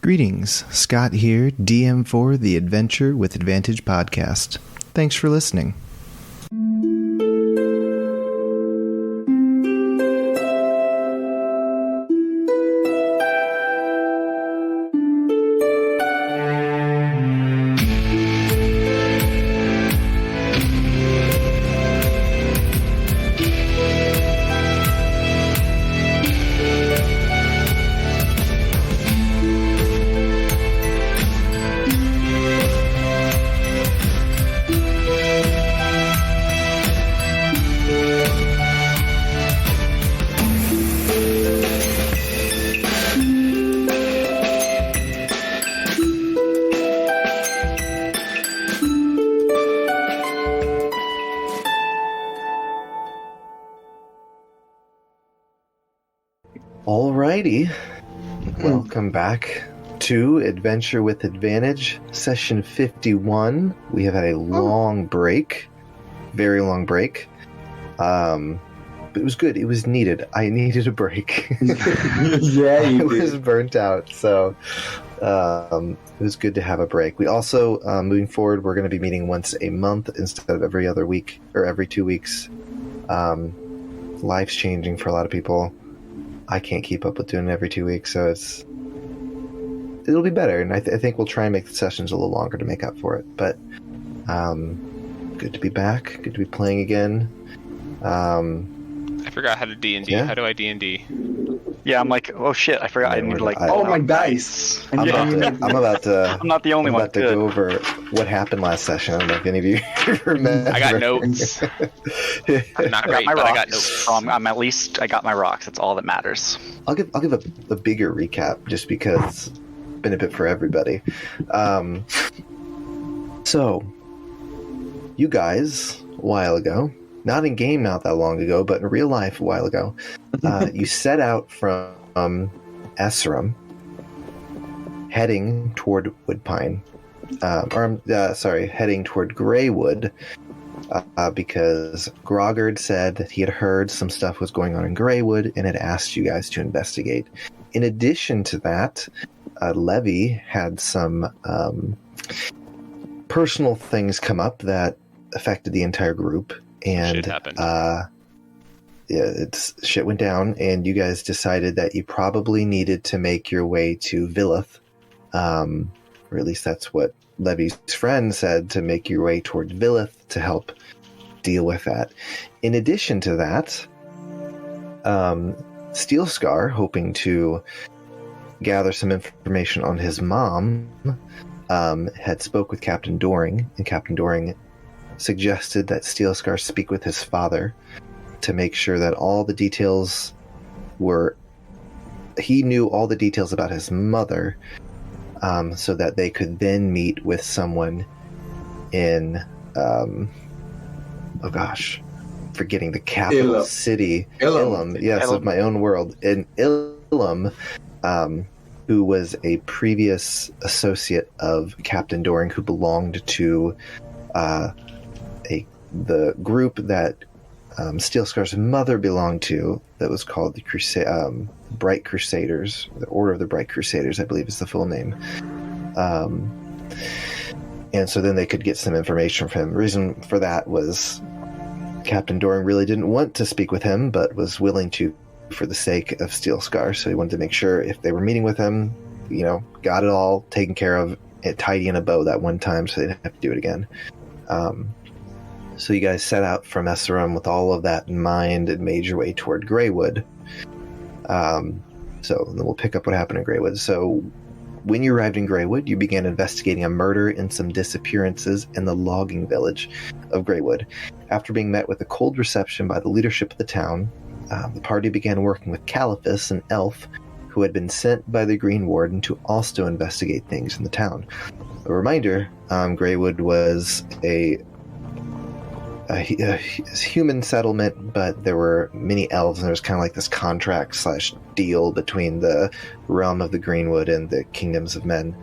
Greetings, Scott here, DM for the Adventure with Advantage podcast. Thanks for listening. Alrighty, welcome back to Adventure with Advantage, session 51. We have had a long break, very long break, but it was good. It was needed. I needed a break. Yeah, you did. I was burnt out, so it was good to have a break. We also, moving forward, we're going to be meeting once a month instead of every other week or every 2 weeks. Life's changing for a lot of people. I can't keep up with doing it every 2 weeks, so it'll be better, and I think we'll try and make the sessions a little longer to make up for it. But good to be back, good to be playing again. I forgot how to D&D. Yeah. How do I D&D? Yeah, I'm like, oh shit, I forgot. I need to Oh, my dice! I'm about to. I'm not the only I'm one. about to go over what happened last session. I don't know if any of you remember. I got notes. I'm not great, my but rocks. I got notes. So I'm at least I got my rocks. That's all that matters. I'll give a bigger recap just because it's been a bit for everybody. So, you guys, a while ago, not in game not that long ago, but in real life a while ago, you set out from Esram, heading toward Woodpine. Heading toward Greywood, because Groggard said that he had heard some stuff was going on in Greywood and had asked you guys to investigate. In addition to that, Levi had some personal things come up that affected the entire group, and Shit happened. Shit went down, and you guys decided that you probably needed to make your way to Villith, or at least that's what Levi's friend said, to make your way toward Villith to help deal with that. In addition to that, Steelscar, hoping to gather some information on his mom, had spoke with Captain Doring, and Captain Doring suggested that Steelscar speak with his father to make sure that all the details he knew all the details about his mother, so that they could then meet with someone in, forgetting the capital city, Ilum, yes, Ilum. of my own world, in Ilum, who was a previous associate of Captain Doring, who belonged to the group that Steelscar's mother belonged to, that was called the Bright Crusaders, the Order of the Bright Crusaders, I believe is the full name. And so then they could get some information from him. The reason for that was Captain Doring really didn't want to speak with him, but was willing to for the sake of Steelscar. So he wanted to make sure if they were meeting with him, got it all taken care of, tidy in a bow that one time so they didn't have to do it again. So you guys set out from Esserum with all of that in mind and made your way toward Greywood. So then we'll pick up what happened in Greywood. So when you arrived in Greywood, you began investigating a murder and some disappearances in the logging village of Greywood. After being met with a cold reception by the leadership of the town, the party began working with Caliphus, an elf who had been sent by the Green Warden to also investigate things in the town. A reminder, Greywood was a human settlement, but there were many elves, and there was kind of like this contract/deal between the realm of the Greenwood and the kingdoms of men.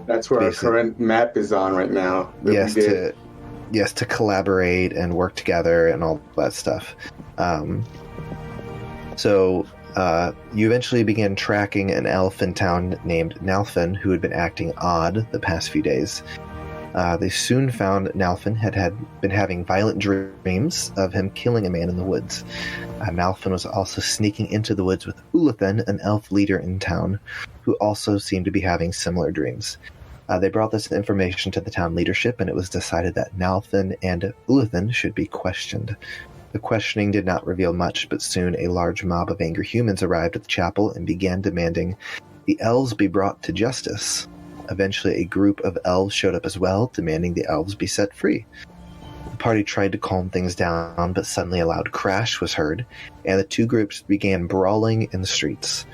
That's where our current map is on right now. Yes, to collaborate and work together and all that stuff. So You eventually began tracking an elf in town named Nalfin, who had been acting odd the past few days. They soon found Nalfin had been having violent dreams of him killing a man in the woods. Nalfin was also sneaking into the woods with Ulathan, an elf leader in town, who also seemed to be having similar dreams. They brought this information to the town leadership, and it was decided that Nalfin and Ulathan should be questioned. The questioning did not reveal much, but soon a large mob of angry humans arrived at the chapel and began demanding the elves be brought to justice. Eventually, a group of elves showed up as well, demanding the elves be set free. The party tried to calm things down, but suddenly a loud crash was heard, and the two groups began brawling in the streets.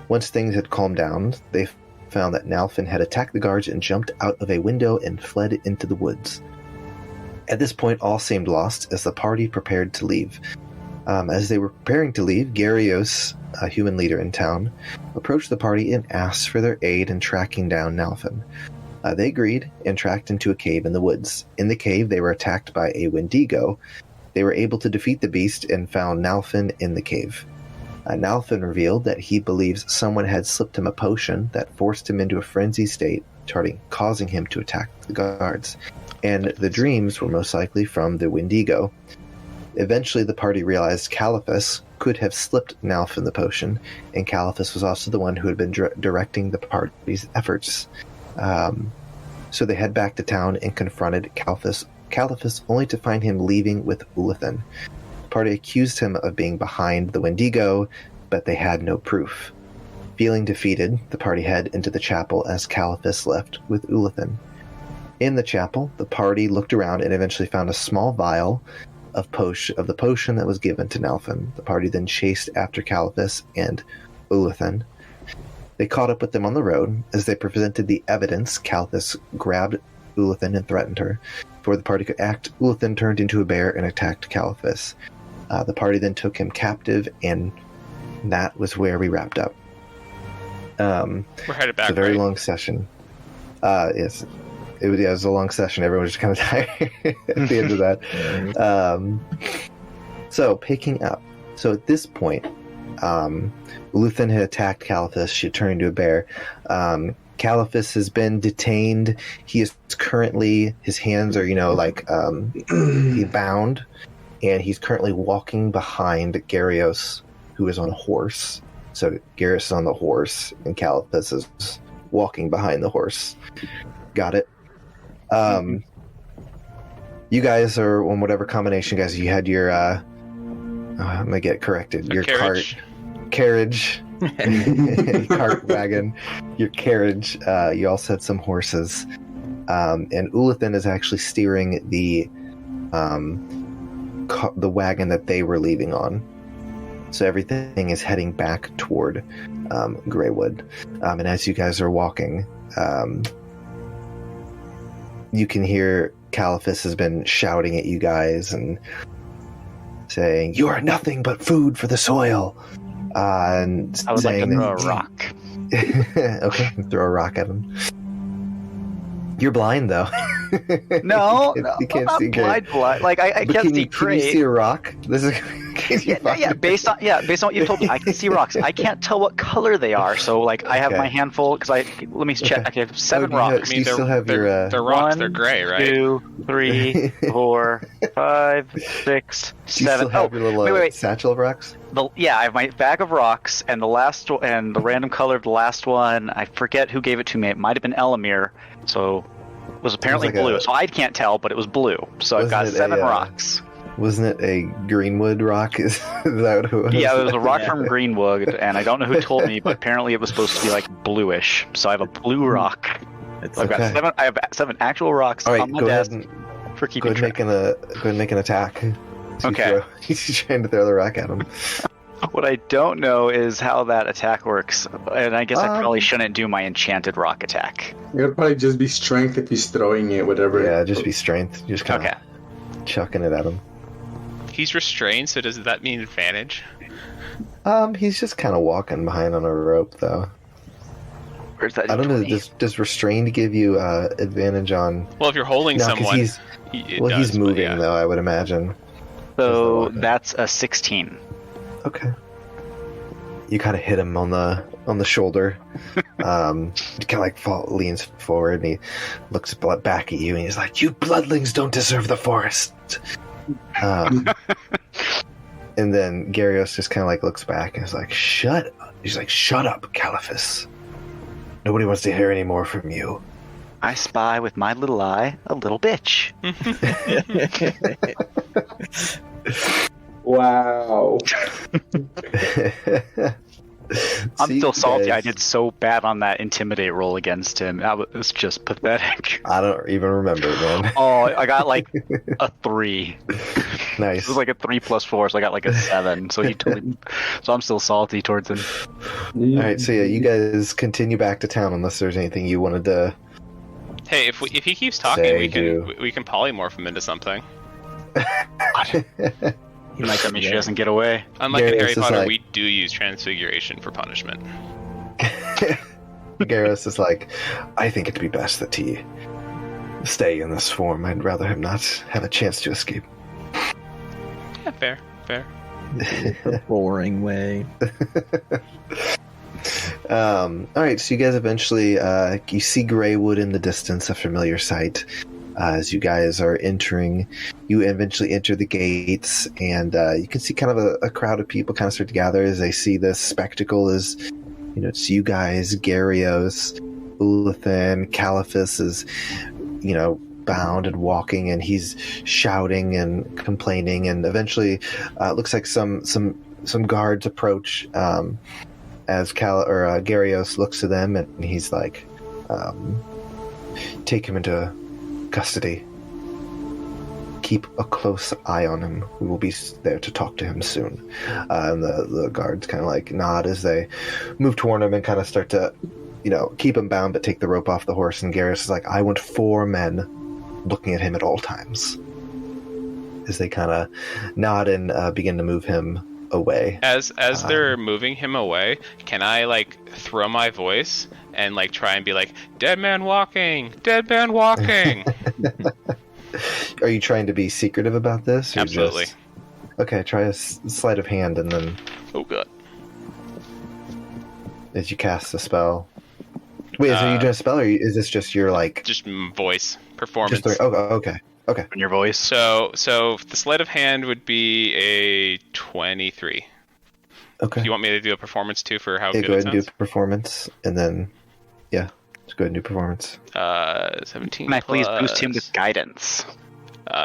Once things had calmed down, they found that Nalfin had attacked the guards and jumped out of a window and fled into the woods. At this point, all seemed lost as the party prepared to leave. As they were preparing to leave, Gyarios, a human leader in town, approached the party and asked for their aid in tracking down Nalfin. They agreed and tracked into a cave in the woods. In the cave, they were attacked by a Wendigo. They were able to defeat the beast and found Nalfin in the cave. Nalfin revealed that he believes someone had slipped him a potion that forced him into a frenzied state, causing him to attack the guards. And the dreams were most likely from the Wendigo. Eventually, the party realized Caliphus could have slipped Nalfin the potion, and Caliphus was also the one who had been directing the party's efforts. So they head back to town and confronted Caliphus only to find him leaving with Ulathan. The party accused him of being behind the Wendigo, but they had no proof. Feeling defeated, the party head into the chapel as Caliphus left with Ulathan. In the chapel, the party looked around and eventually found a small vial of the potion that was given to Nalfin. The party then chased after Caliphus and Ulathan. They caught up with them on the road. As they presented the evidence, Caliphus grabbed Ulathan and threatened her. Before the party could act, Ulathan turned into a bear and attacked Caliphus. The party then took him captive, and that was where we wrapped up. We're headed back. It's a very right? long session. Yes. It was a long session. Everyone was just kind of tired at the end of that. So, picking up. So, at this point, Ulathan had attacked Caliphus. She turned into a bear. Caliphus has been detained. He is currently, his hands are, he's bound, and he's currently walking behind Gyarios, who is on a horse. So, Gyarios is on the horse, and Caliphus is walking behind the horse. Got it? You guys are on whatever combination, guys. You had your, I'm gonna get corrected. Your carriage. Cart wagon, your carriage. You also had some horses, and Ulathan is actually steering the wagon that they were leaving on. So everything is heading back toward Greywood, and as you guys are walking, you can hear Caliphus has been shouting at you guys and saying, "You are nothing but food for the soil." And I would like to saying throw a rock. Okay, throw a rock at him. You're blind, though. No, you can't I'm see not blind. Like I But can't see Can you great. see a rock? This is Yeah. Based on what you told me, I can see rocks. I can't tell what color they are. So like, I have Okay. my handful because let me check. Okay. I have 7 you rocks. You still have your. They're rocks. One, They're gray, right? 2, 3, 4, 5, 6, Do you 7. still have your little wait. satchel of rocks? I have my bag of rocks, and and the random color of the last one. I forget who gave it to me. It might have been Elomir. So it was apparently like blue. So I can't tell, but it was blue. So I've got Wasn't it 7 a, rocks. Wasn't it a Greenwood rock? Is that who it was? Yeah, it was a rock from Greenwood, and I don't know who told me, but apparently it was supposed to be like bluish. So I have a blue rock. So I've got Okay. 7. I have 7 actual rocks All right, on my go desk ahead for and keeping track. go ahead and make an attack. Okay. He's trying to throw the rock at him. What I don't know is how that attack works, and I guess I probably shouldn't do my enchanted rock attack. It'll probably just be strength if he's throwing it, whatever. Yeah, just be strength. Just kind Okay. of chucking it at him. He's restrained, so does that mean advantage? He's just kind of walking behind on a rope, though. Where's that? I don't know. D20? Does restrained give you advantage on? Well, if you're holding No, 'cause someone, he's it well, does, he's but moving yeah. though. I would imagine. So that's a 16. Okay. you kind of hit him on the shoulder. He kind of like leans forward and he looks back at you and he's like, "You bloodlings don't deserve the forest." And then Gyarios just kind of like looks back and is like, "Shut up." He's like, "Shut up, Caliphus. Nobody wants to hear any more from you." I spy with my little eye a little bitch. Wow. I'm still salty. I did so bad on that intimidate roll against him. That was just pathetic. I don't even remember it, man. Oh, I got like a 3. Nice. It was like a 3 plus 4, so I got like a 7. So so I'm still salty towards him. All right, so yeah, you guys continue back to town unless there's anything you wanted to. Hey, if he keeps talking, we can polymorph him into something. He might tell me she doesn't get away. Unlike in Harry Potter, like... we do use transfiguration for punishment. Gyarios is like, "I think it'd be best that he stay in this form. I'd rather him not have a chance to escape." Yeah, fair. A boring way. Alright, so you guys eventually, you see Greywood in the distance, a familiar sight. As you guys are entering, you eventually enter the gates, and you can see kind of a crowd of people kind of start to gather as they see this spectacle. Is, you know, it's you guys, Gyarios, Ulathan, Caliphus is, you know, bound and walking, and he's shouting and complaining, and eventually it looks like some guards approach as Gyarios looks to them, and he's like, "Take him into custody. Keep a close eye on him. We will be there to talk to him soon." And the guards kind of like nod as they move toward him and kind of start to, you know, keep him bound but take the rope off the horse. And Gyarios is like, "I want 4 men looking at him at all times." As they kind of nod and begin to move him away. As they're moving him away, can I like throw my voice and like try and be like, "Dead man walking, dead man walking"? Are you trying to be secretive about this? Absolutely. Okay, try a sleight of hand, and then Oh god. as you cast the spell. Wait, are you doing a spell, or is this just your like? Just voice performance. Okay. In your voice. So the sleight of hand would be a 23. Okay. Do you want me to do a performance too for how Yeah, good go it ahead and sounds? do performance, and then just go ahead and do performance. 17. Can I please boost him with guidance?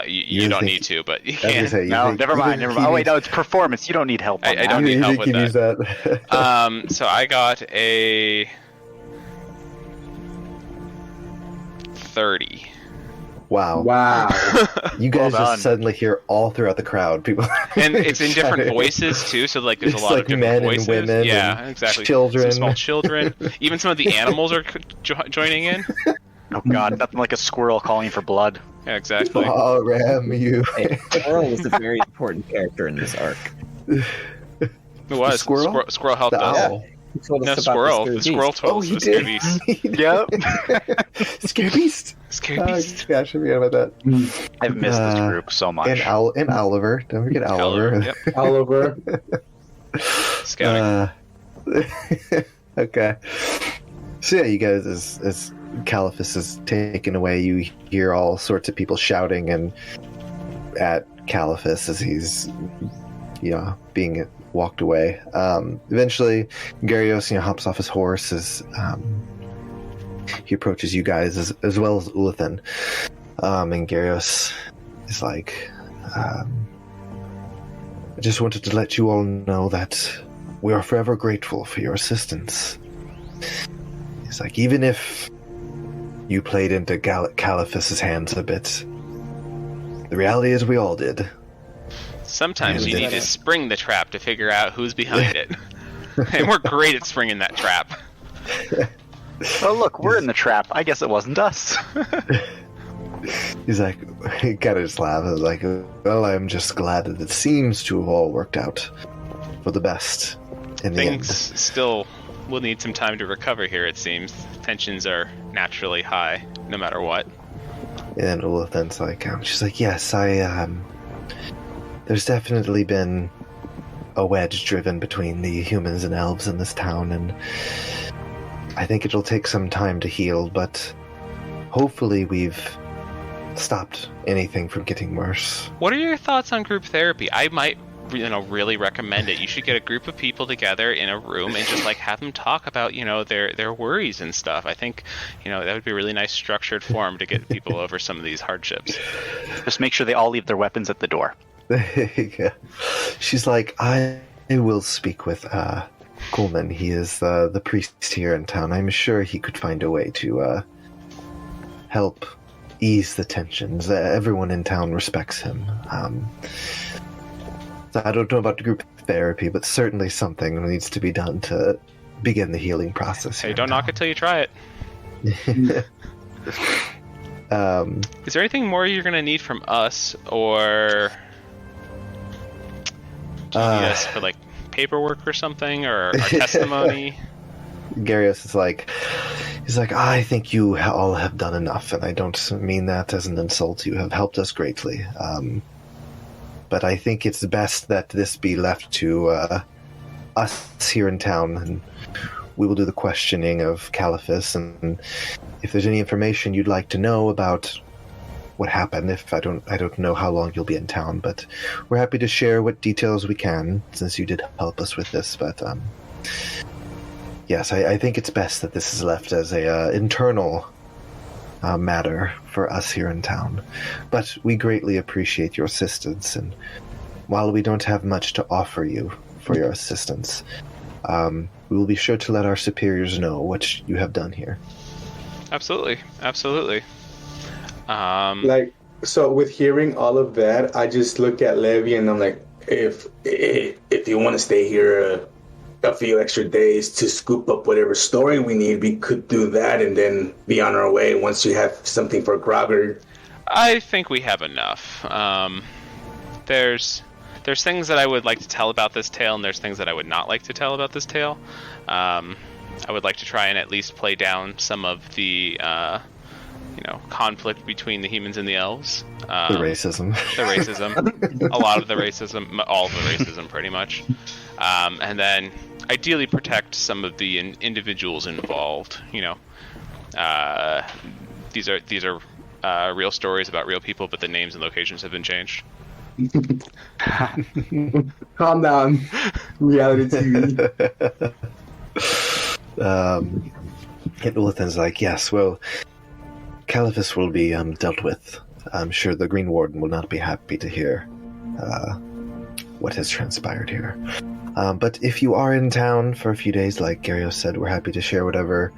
You don't need to, but you can. No, never mind. Oh wait, no, it's performance. You don't need help. I don't need help with that. Use that. So I got a 30. Wow. You guys just suddenly hear all throughout the crowd people. And it's in different voices too, so like there's a lot like of different men voices. and women, yeah, and exactly. children. Some small children. Even some of the animals are joining in. Oh god, nothing like a squirrel calling for blood. Yeah, exactly. Oh, Ram, you. Hey, Squirrel was a very important character in this arc. It was. Squirrel? Squirrel helped The us. owl. He told No, us about squirrel. the The Scary squirrel Beast. told us he the Scary did. Beast. Yep. Scary Beast. Scary Oh, Beast. gosh, I forgot about that. I've missed this group so much. And Oliver. Don't forget Oliver. Yep. Oliver. Scouting. Okay. So yeah, you guys, as Caliphus is taken away, you hear all sorts of people shouting and at Caliphus as he's, being walked away. Eventually, Gyarios, hops off his horse as he approaches you guys as well as Ulathan. And Gyarios is like, I just wanted to let you all know that we are forever grateful for your assistance. He's like, even if you played into Caliphus's hands a bit, the reality is we all did. Sometimes you need to spring the trap to figure out who's behind it. And we're great at springing that trap. Oh look, we're in the trap. I guess it wasn't us. He's like, he kind of just laughs. I was like, well, I'm just glad that it seems to have all worked out for the best in the end. Things still will need some time to recover here, it seems. Tensions are naturally high, no matter what. And then Ulathan's like, she's like, yes, there's definitely been a wedge driven between the humans and elves in this town, and I think it'll take some time to heal, but hopefully we've stopped anything from getting worse. What are your thoughts on group therapy? I might, really recommend it. You should get a group of people together in a room and just have them talk about, their worries and stuff. I think, that would be a really nice structured form to get people over some of these hardships. Just make sure they all leave their weapons at the door. Yeah. She's like, I will speak with Coleman. He is the priest here in town. I'm sure he could find a way to help ease the tensions. Everyone in town respects him. So I don't know about group therapy, but certainly something needs to be done to begin the healing process. Hey, don't knock it till you try it. Is there anything more you're going to need from us, or do you need us for paperwork or something, or our testimony? Garius is he's like, I think you all have done enough, and I don't mean that as an insult. You have helped us greatly. But I think it's best that this be left to us here in town, and we will do the questioning of Caliphus, and if there's any information you'd like to know about what happened, if I don't know how long you'll be in town, but we're happy to share what details we can, since you did help us with this, but yes, I think it's best that this is left as a internal matter for us here in town. But we greatly appreciate your assistance, and while we don't have much to offer you for your assistance, we will be sure to let our superiors know what you have done here. Absolutely. So with hearing all of that, I just look at Levi and I'm like, if you want to stay here a few extra days to scoop up whatever story we need, we could do that and then be on our way once you have something for Grogger. I think we have enough. There's things that I would like to tell about this tale, and there's things that I would not like to tell about this tale. I would like to try and at least play down some of the conflict between the humans and the elves. The racism. A lot of the racism, all of the racism pretty much. And then ideally protect some of the individuals involved. These are real stories about real people, but the names and locations have been changed. Calm down. Reality TV. Hitwilithan's like, yes, well, Caliphus will be dealt with. I'm sure the Green Warden will not be happy to hear what has transpired here. But if you are in town for a few days, like Garios said, we're happy to share whatever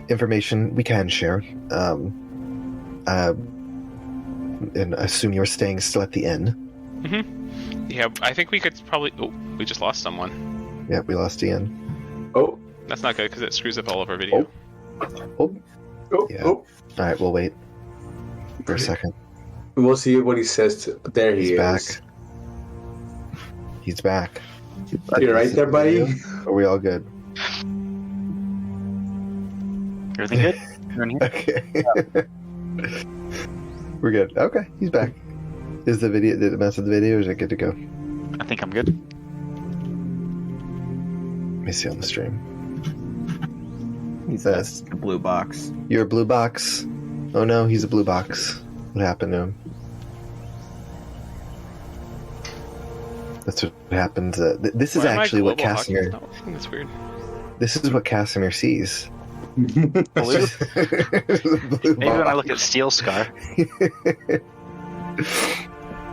information we can share. And I assume you're staying still at the inn. Mm-hmm. Yeah, I think we could probably... Oh, we just lost someone. Yeah, we lost Ian. Oh. That's not good, because it screws up all of our video. Yeah. Alright, we'll wait for a second. We'll see what he says. There he is. Back. He's back. You're right there, buddy? Are we all good? Everything good? You're in here? Okay. Yeah. We're good. Okay, he's back. Did it mess with the video, or is it good to go? I think I'm good. Let me see on the stream. He's a blue box. You're a blue box. Oh no, he's a blue box. What happened to him? That's what happens. This is actually what Casimir... I think that's weird. This is what Casimir sees. Blue? Maybe when I look at Steelscar.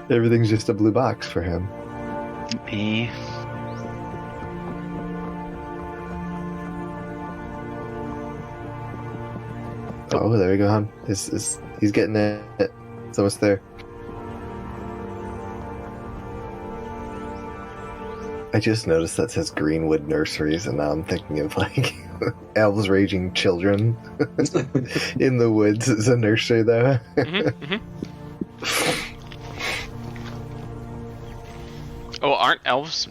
Everything's just a blue box for him. Me. Oh, there we go, hon. He's getting it. It's almost there. I just noticed that says Greenwood Nurseries, and now I'm thinking of elves raging children in the woods. Is a nursery there. Oh, aren't elves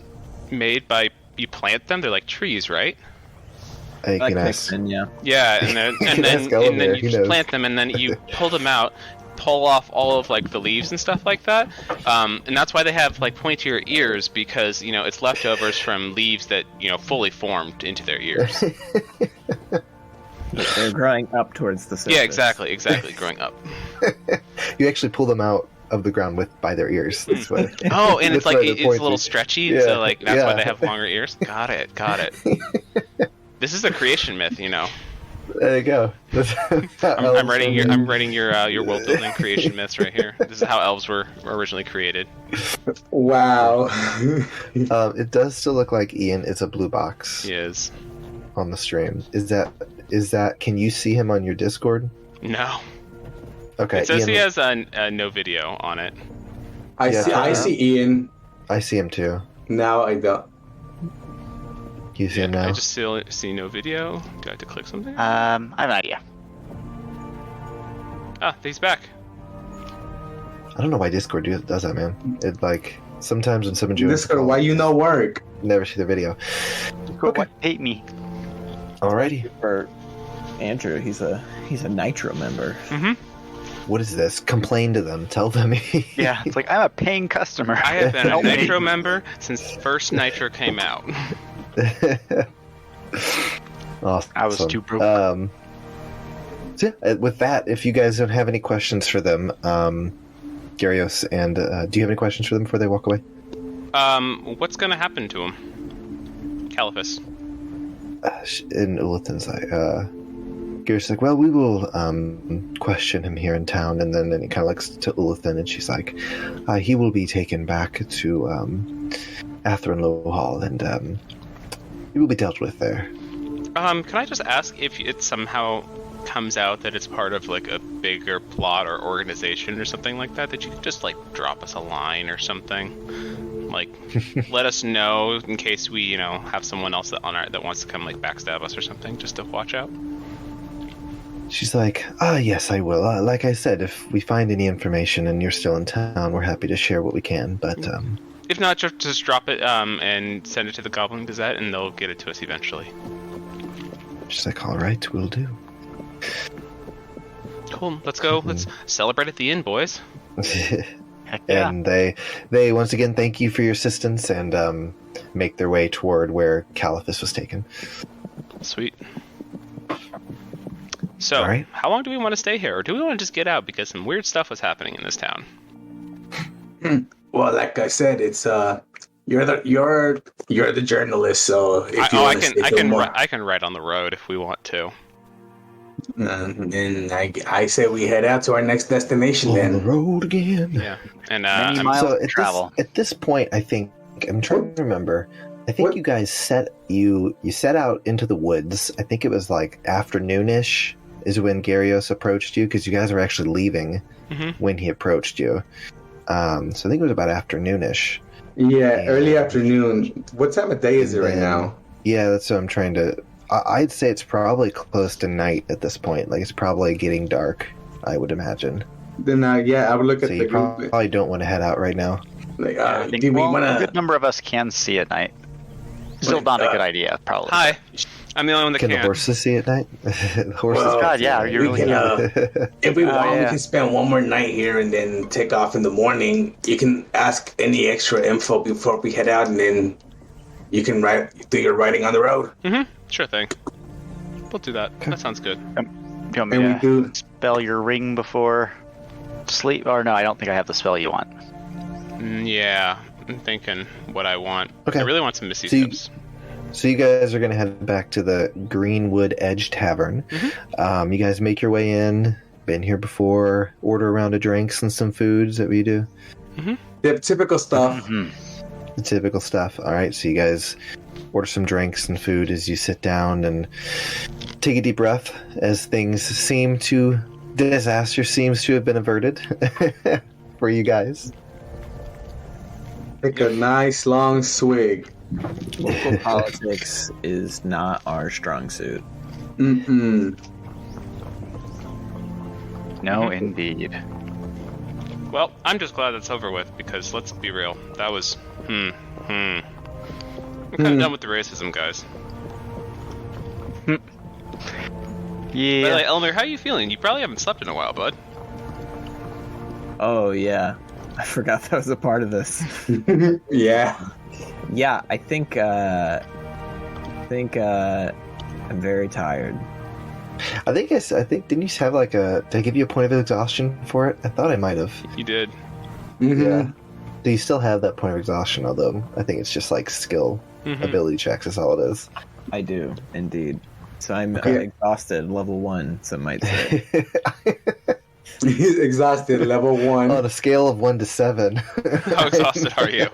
made by you plant them? They're like trees, right? I can ask. Yeah. Yeah, and then you just plant them, and then you pull them out, pull off all of like the leaves and stuff like that, and that's why they have like pointier ears, because it's leftovers from leaves that fully formed into their ears. They're growing up towards the surface. Yeah, exactly, growing up. You actually pull them out of the ground by their ears. That's why, Oh, and it's like it's a little stretchy, Yeah, so like that's why yeah. they have longer ears. Got it. This is a creation myth, There you go. I'm writing your world building creation myths right here. This is how elves were originally created. Wow. It does still look like Ian is a blue box He is. on the stream. Is that? Can you see him on your Discord? No. Okay. It says Ian, he has no video on it. I Yeah. see Ian. I see him too. Now I don't. You see him now? I just still see no video. Do I have to click something? I have an idea. Ah, he's back. I don't know why Discord does that, man. It like sometimes when someone joins, Discord, why you no work? never see the video. Okay. Hate me. Alrighty. For Andrew, he's a Nitro member. Mm-hmm. What is this? Complain to them. Tell them. Yeah, it's like I'm a paying customer. I have been a Help me. Nitro member since first Nitro came out. Awesome. I was too broke. So yeah, with that, if you guys don't have any questions for them, Gyarios, and do you have any questions for them before they walk away? What's gonna happen to him? Caliphus. In Ulithan's eye, Gyarios is like, well, we will question him here in town, and then he kind of looks to Ulithan, and she's like, he will be taken back to Atherin Hall, and he will be dealt with there. Can I just ask if it somehow comes out that it's part of like a bigger plot or organization or something like that you could just like drop us a line or something, like let us know in case we have someone else that wants to come like backstab us or something, just to watch out. She's like, yes, I will. Like I said, if we find any information and you're still in town, we're happy to share what we can, but if not, just drop it and send it to the Goblin Gazette and they'll get it to us eventually. she's like, all right, we'll do. Cool, let's go. Let's celebrate at the inn, boys. Heck yeah. And they once again thank you for your assistance and make their way toward where Caliphus was taken. Sweet. So, All right. how long do we want to stay here, or do we want to just get out because some weird stuff was happening in this town? Well, like I said, it's you're the journalist, so if you want to stay till more, I can write on the road if we want to. then I say we head out to our next destination. On Then the road again. Yeah, and Many miles So to travel. at this point, I think I'm trying to remember. I think What? you guys set out into the woods. I think it was like afternoonish is when Gyarios approached you, because you guys were actually leaving when he approached you. So I think it was about afternoonish. yeah, early afternoon. What time of day is it right Then- now? Yeah, that's what I'm trying to. I'd say it's probably close to night at this point. Like it's probably getting dark, I would imagine. Then yeah, I would look So at the you group. probably don't want to head out right now. Like, I think do we a want good to? number of us can see at night. Still not a good idea, probably. hi, I'm the only one that Can can. the horses see at night? The horses. Well, can God, see yeah, at night. you really can. If we want, we yeah. can spend one more night here and then take off in the morning. You can ask any extra info before we head out, and then you can do your writing on the road. Sure thing. We'll do that. That sounds good. You want me And we to do. spell your ring before sleep? Or no, I don't think I have the spell you want. Yeah, I'm thinking what I want. Okay. I really want some Missy So you- Steps. So you guys are going to head back to the Greenwood Edge Tavern. You guys make your way in. Been here before. Order a round of drinks and some foods. That we do. The typical stuff. The typical stuff. All right. So you guys order some drinks and food as you sit down and take a deep breath as disaster seems to have been averted for you guys. Take a nice long swig. Local politics is not our strong suit. Mm-mm. No, indeed. Well, I'm just glad that's over with, because let's be real, that was I'm kind of done with the racism, guys. By the Yeah. way, Elomir, how are you feeling? You probably haven't slept in a while, bud. Oh yeah, I forgot that was a part of this. Yeah. Yeah, I think I'm very tired. I think didn't you have like did I give you a point of exhaustion for it? I thought I might have. You did. Mm-hmm. Yeah. Do you still have that point of exhaustion? Although I think it's just like skill ability checks is all it is. I do indeed. So I'm Okay. exhausted, level 1. Some might say. He's exhausted, level 1. On a scale of 1 to 7. How exhausted are you?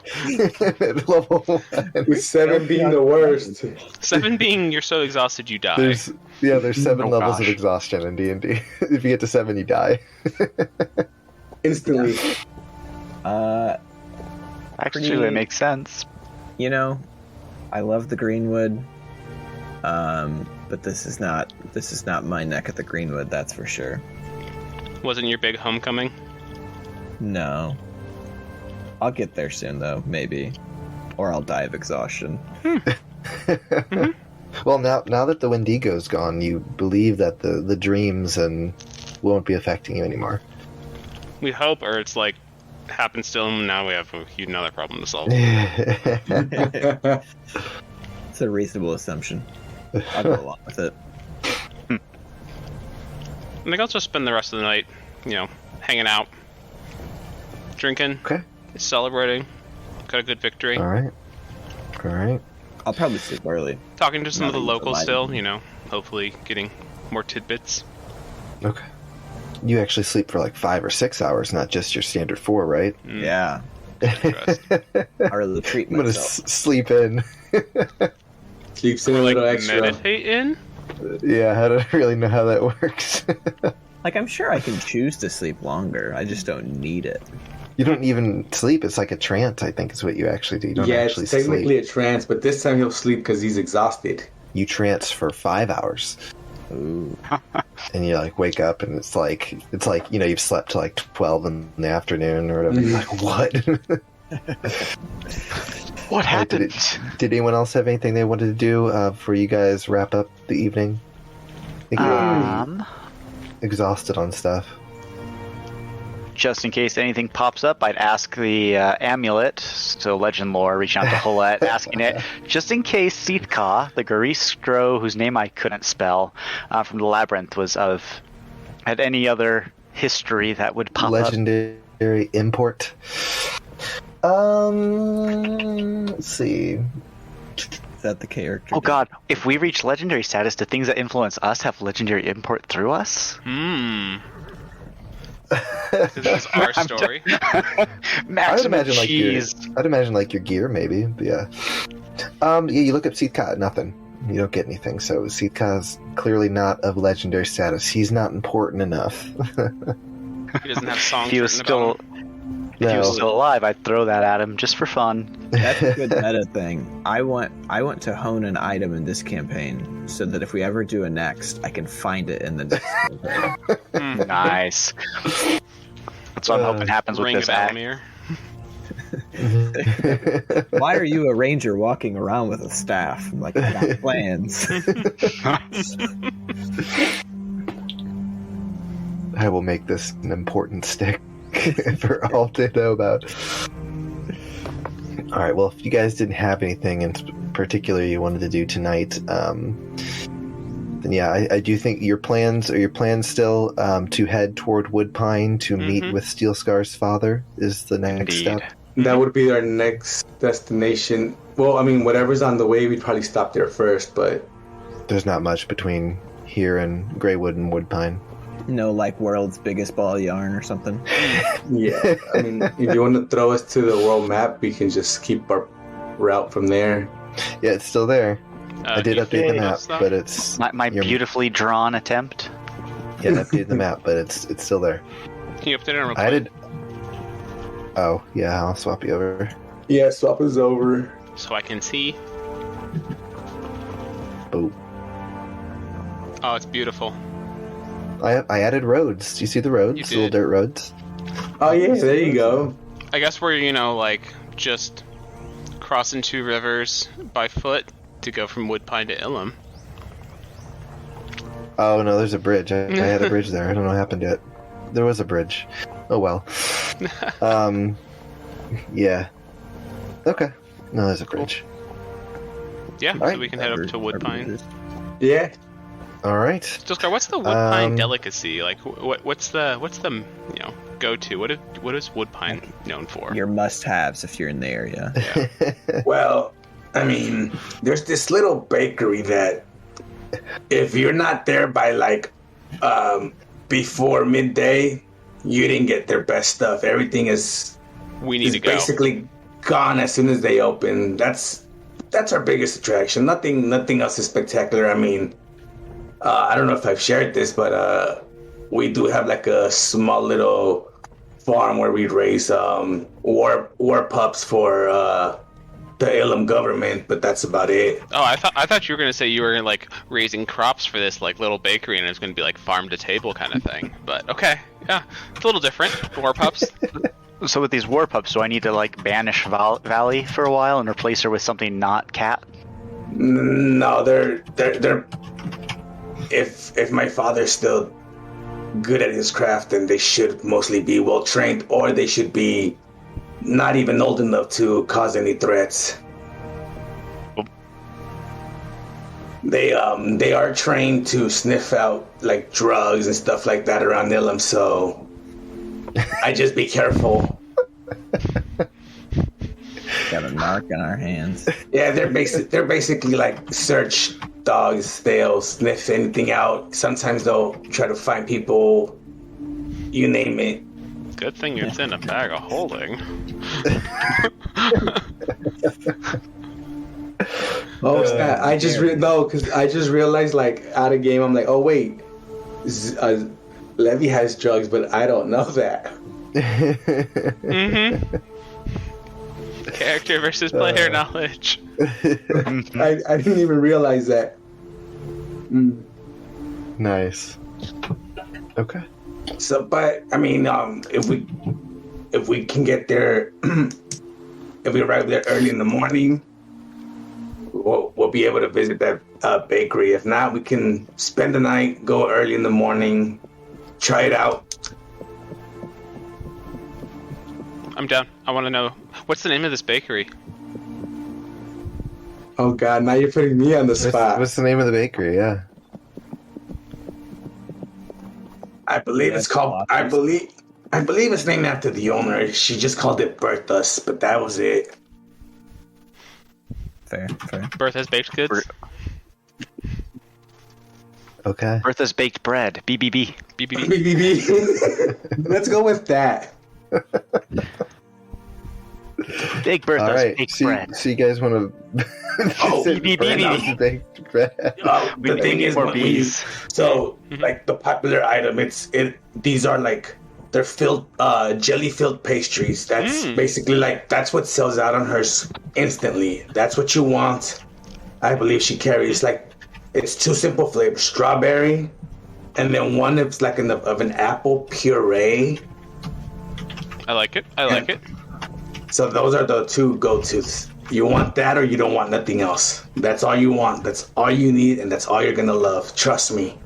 Level 1. With 7 being the worst. 7 being you're so exhausted you die. There's 7 Oh, levels of gosh. exhaustion in D&D. If you get to 7, you die. Instantly. Actually, it makes sense. You know, I love the Greenwood, but this is not my neck at the Greenwood. That's for sure. Wasn't your big homecoming? No, I'll get there soon though, maybe, or I'll die of exhaustion. Well, now that the Wendigo's gone, you believe that the dreams and won't be affecting you anymore. We hope, or it's like happened still, and now we have another problem to solve. It's a reasonable assumption. I'll go along with it. I think I'll just spend the rest of the night, hanging out, drinking, Okay. celebrating, got a good victory, All right. I'll probably sleep early. talking to some of the Not locals even still, hopefully getting more tidbits. Okay. You actually sleep for like 5 or 6 hours, not just your standard 4, right? Yeah, Rest. I really treat I'm gonna myself. sleep in. Sleeps in a Like little extra. meditate in? Yeah, I don't really know how that works. Like, I'm sure I can choose to sleep longer. I just don't need it. You don't even sleep. It's like a trance, I think, is what you actually do. You don't Yeah, actually it's technically sleep. a trance, but this time he'll sleep because he's exhausted. You trance for 5 hours, Ooh. and you like wake up, and it's like you've slept till like 12 in the afternoon or whatever. You're like, what? What happened? Did anyone else have anything they wanted to do before you guys wrap up the evening? I think you're pretty exhausted on stuff. Just in case anything pops up, I'd ask the amulet, so legend lore, reaching out to Holette, asking it, just in case Seathka, the Garistro, whose name I couldn't spell, from the Labyrinth, had any other history that would pop up. Legendary import. Let's see. Is that the character? Oh god, if we reach legendary status, do things that influence us have legendary import through us? This is our story. Maximum cheese. I'd imagine like your gear, maybe. But yeah. You look up Seathka, nothing. You don't get anything. So Seathka's clearly not of legendary status. He's not important enough. He doesn't have songs If he was written still, about him. if he was No. still alive, I'd throw that at him just for fun. That's a good meta thing. I want to hone an item in this campaign so that if we ever do a next, I can find it in the next campaign. Nice. That's what I'm hoping happens with Ring of this act. Elomir. Why are you a ranger walking around with a staff? I'm like, I got plans. I will make this an important stick for all to know about. All right. Well, if you guys didn't have anything in particular you wanted to do tonight, then yeah, I do think your plans still to head toward Woodpine to meet with Steelscar's father is the next Indeed. step. That would be our next destination. Well, I mean, whatever's on the way, we'd probably stop there first, but There's not much between here and Greywood and Woodpine. No, like world's biggest ball of yarn or something. yeah. I mean, if you want to throw us to the world map, we can just keep our route from there. Yeah, it's still there. I did update the map, stuff? but it's My your- beautifully drawn attempt. yeah, I updated the map, but it's still there. Can you update it real quick? I did. Oh yeah, I'll swap you over. Yeah, swap is over. So I can see. Boop. Oh, it's beautiful. I added roads. Do you see the roads? You The little did. dirt roads. Oh, yeah, there you go. I guess we're, just crossing 2 rivers by foot to go from Woodpine to Ilum. Oh no, there's a bridge. I had a bridge there. I don't know what happened yet. There was a bridge. Oh well. Yeah. Okay. No, there's a bridge. Yeah, All so right. we can head up to Woodpine. Yeah. All right. Steelscar, what's the Woodpine delicacy? Like, what's the go-to? What is Woodpine known for? Your must-haves if you're in the area. Well, I mean, there's this little bakery that if you're not there by like before midday, you didn't get their best stuff. Everything is basically gone as soon as they open. That's our biggest attraction. Nothing else is spectacular. I mean, I don't know if I've shared this, but we do have like a small little farm where we raise war pups for the Elam government, but that's about it. Oh, I thought you were gonna say you were like raising crops for this like little bakery, and it was gonna be like farm to table kind of thing. But okay, yeah, it's a little different. War pups. So with these war pups, do I need to like banish Valley for a while and replace her with something not cat? No, they're. If my father's still good at his craft, then they should mostly be well trained, or they should be not even old enough to cause any threats. They are trained to sniff out like drugs and stuff like that around Elam, so I just be careful. Got a mark on our hands. Yeah, they're basically like search dogs. They'll sniff anything out. Sometimes they'll try to find people, you name it. Good thing it's in a bag of holding. Oh, snap. I just realized like out of game. I'm like, oh wait, Levi has drugs, but I don't know that. Mm-hmm. Character versus player knowledge. I didn't even realize that. Mm. Nice. Okay. So, but I mean, if we can get there, if we arrive there early in the morning, we'll be able to visit that bakery. If not, we can spend the night, go early in the morning, try it out. I'm down. I want to know what's the name of this bakery. Oh God! Now you're putting me on the spot. What's the name of the bakery? Yeah. I believe it's called. I believe it's named after the owner. She just called it Bertha's, but that was it. Fair. Bertha's Baked Goods. Okay. Bertha's Baked Bread. BBB. BBB. Let's go with that. Big Bertha's All right. Baked Bread. So you guys want to? Baked bread. The thing is, more bees. Like the popular item, these are like they're filled jelly filled pastries. That's basically like that's what sells out on hers instantly. That's what you want. I believe she carries like it's two simple flavors: strawberry, and then one that's like of an apple puree. I like it. So those are the two go-tos. You want that or you don't want nothing else. That's all you want. That's all you need, and that's all you're gonna love. Trust me.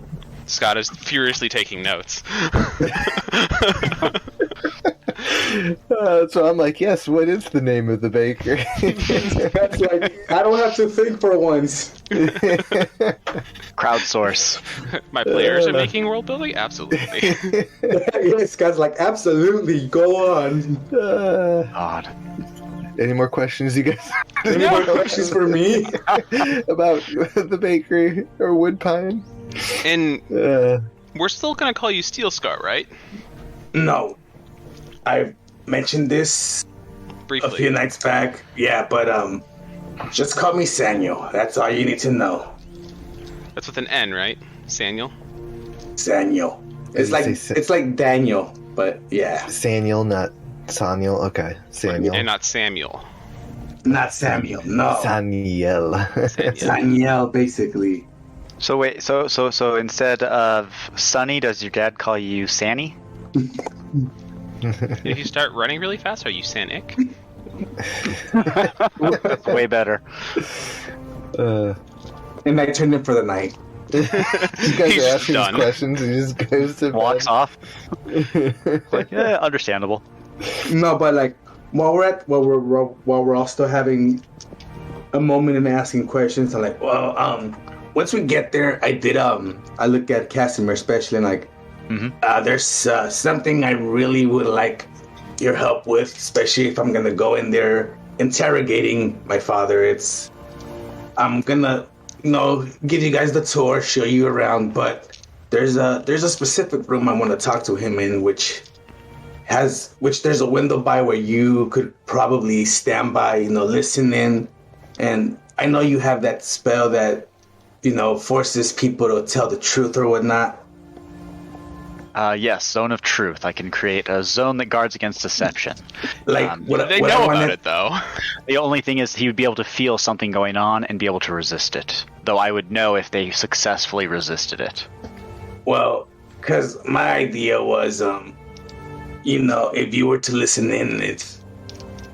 Scott is furiously taking notes. So I'm like, yes, what is the name of the bakery? That's like, I don't have to think for once. Crowdsource. My players are making world building? Absolutely. Yes, guys, like, absolutely, go on. God. Any more questions, you guys? Any more questions for me? About the bakery or Woodpine? And we're still going to call you Steelscar, right? No. I mentioned this briefly a few nights back. Yeah, but just call me Saniel. That's all you need to know. That's with an N, right? Saniel? Saniel. It's like Daniel, but yeah. Saniel, not Saniel. Okay, Saniel. And not Samuel. Not Samuel. No. Saniel. Saniel, basically. So wait, so instead of Sunny, does your dad call you Sanny? If you start running really fast, are you Sanic? That's way better. And I turned in for the night. You guys He's are just asking done. questions and he just goes to Walks bed. off. Like, yeah, understandable. No, but like while we're all still having a moment and asking questions, I'm like, well, once we get there, I look at Casimir especially and like, there's something I really would like your help with, especially if I'm gonna go in there interrogating my father. I'm gonna, give you guys the tour, show you around, but there's a specific room I want to talk to him in, which there's a window by where you could probably stand by, listen in, and I know you have that spell that, forces people to tell the truth or whatnot. Yes, Zone of Truth. I can create a zone that guards against deception. Like They know about it, though. The only thing is he would be able to feel something going on and be able to resist it. Though I would know if they successfully resisted it. Well, because my idea was, if you were to listen in, if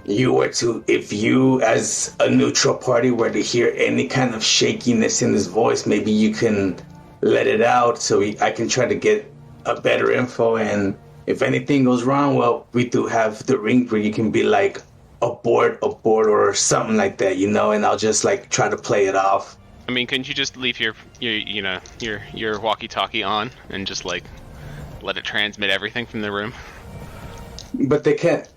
you as a neutral party were to hear any kind of shakiness in his voice, maybe you can let it out so I can try to get a better info. And if anything goes wrong, well, we do have the ring where you can be like abort or something like that, and I'll just like try to play it off. I mean, couldn't you just leave your walkie-talkie on and just like let it transmit everything from the room? But they can't.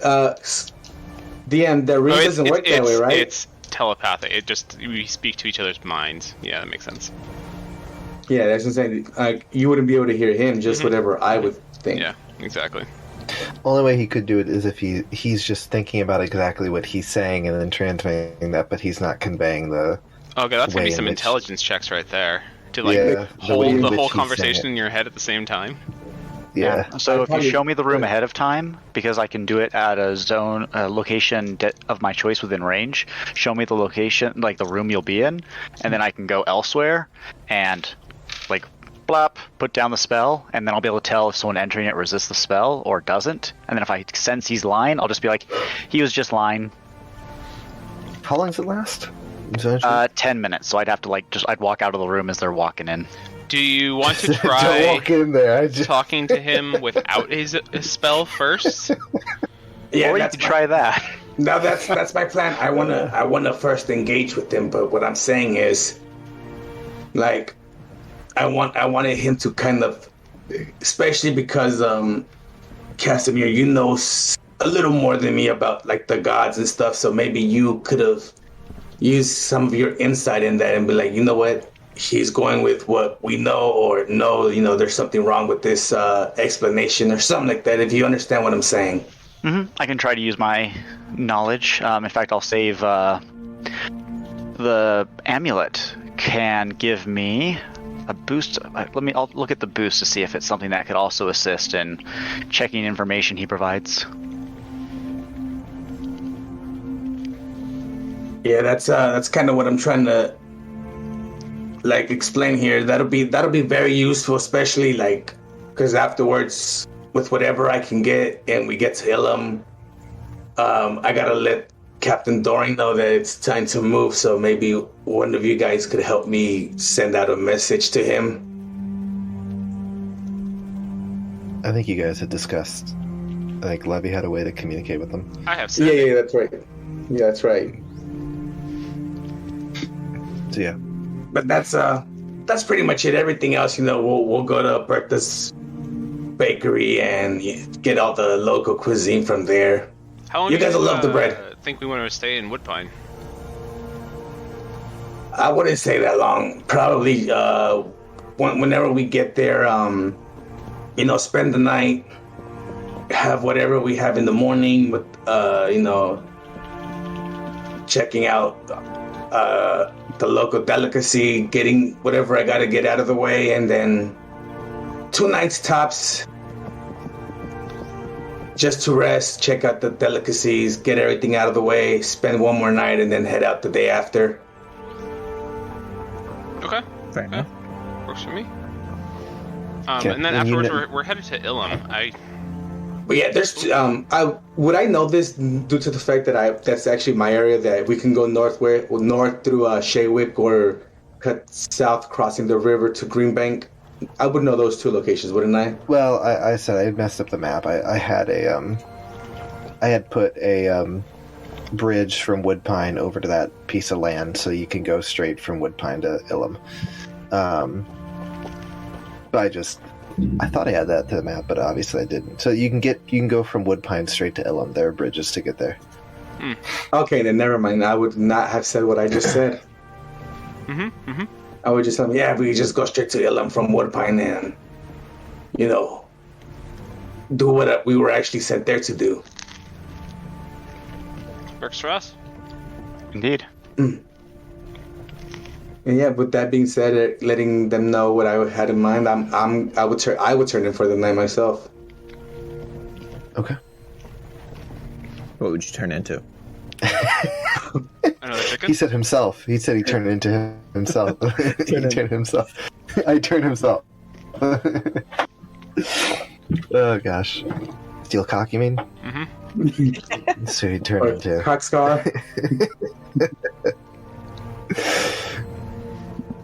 DM, the ring doesn't work that way, right? It's telepathic. We speak to each other's minds. Yeah, that makes sense. Yeah, that's what I'm saying. You wouldn't be able to hear him, just whatever I would think. Yeah, exactly. Only way he could do it is if he's just thinking about exactly what he's saying and then transmitting that, but he's not conveying the. Okay, that's gonna way be some in which- intelligence checks right there to Yeah, the way in hold the which whole he's saying conversation it. in your head at the same time. Yeah. So if you probably- show me the room ahead of time, because I can do it at a location of my choice within range, show me the location, like the room you'll be in, and then I can go elsewhere and, like, blap, put down the spell, and then I'll be able to tell if someone entering it resists the spell or doesn't. And then if I sense he's lying, I'll just be like, he was just lying. How long does it last? Essentially? 10 minutes. So I'd have to I'd walk out of the room as they're walking in. Do you want to Don't try walk in there. I just... talking to him without his spell first? Yeah, Or you that's could try that. No, that's my plan. I wanna first engage with him, but what I'm saying is, like, I wanted him to kind of, especially because Casimir, a little more than me about like the gods and stuff. So maybe you could have used some of your insight in that and be like, you know what, he's going with what we know, or no, there's something wrong with this explanation or something like that. If you understand what I'm saying. I can try to use my knowledge. In fact, I'll save the amulet can give me a boost. I'll look at the boost to see if it's something that could also assist in checking information he provides. Yeah, that's kind of what I'm trying to like explain here. That'll be very useful, especially like because afterwards, with whatever I can get, and we get to Ilum, I gotta let Captain Doring know that it's time to move. So maybe one of you guys could help me send out a message to him. I think you guys had discussed. I think Levi had a way to communicate with them. I have said. Yeah, that's right. Yeah, that's right. So yeah. But that's pretty much it. Everything else, we'll go to Bertha's bakery and get all the local cuisine from there. How long You do guys will love the bread. Think we want to stay in Woodpine? I wouldn't say that long. Probably whenever we get there, spend the night, have whatever we have in the morning with, checking out the local delicacy, getting whatever I got to get out of the way, and then 2 nights tops just to rest, check out the delicacies, get everything out of the way, spend one more night, and then head out the day after. Okay. Fair enough. Works for me. Okay, And then and you afterwards, know- we're headed to Ilum. But yeah, there's would I know this due to the fact that that's actually my area, that we can go north through Shaywick or cut south, crossing the river to Greenbank. I would know those two locations, wouldn't I? Well, I said I messed up the map. I had I had put a bridge from Woodpine over to that piece of land, so you can go straight from Woodpine to Ilum. But I thought I had that to the map, but obviously I didn't. So you can go from Woodpine straight to Ilum. There are bridges to get there. Okay, then never mind. I would not have said what I just said. I would just tell me, yeah, we just go straight to Ilum from Woodpine and, do what we were actually sent there to do. Works for us. Indeed. And yeah, with that being said, letting them know what I had in mind, I would turn in for the night myself. Okay. What would you turn into? Another chicken? He said himself. He said he turned into himself. He turned himself. I turned himself. Oh gosh. Steel cock, you mean? Mm-hmm. So he turned into Cockscar.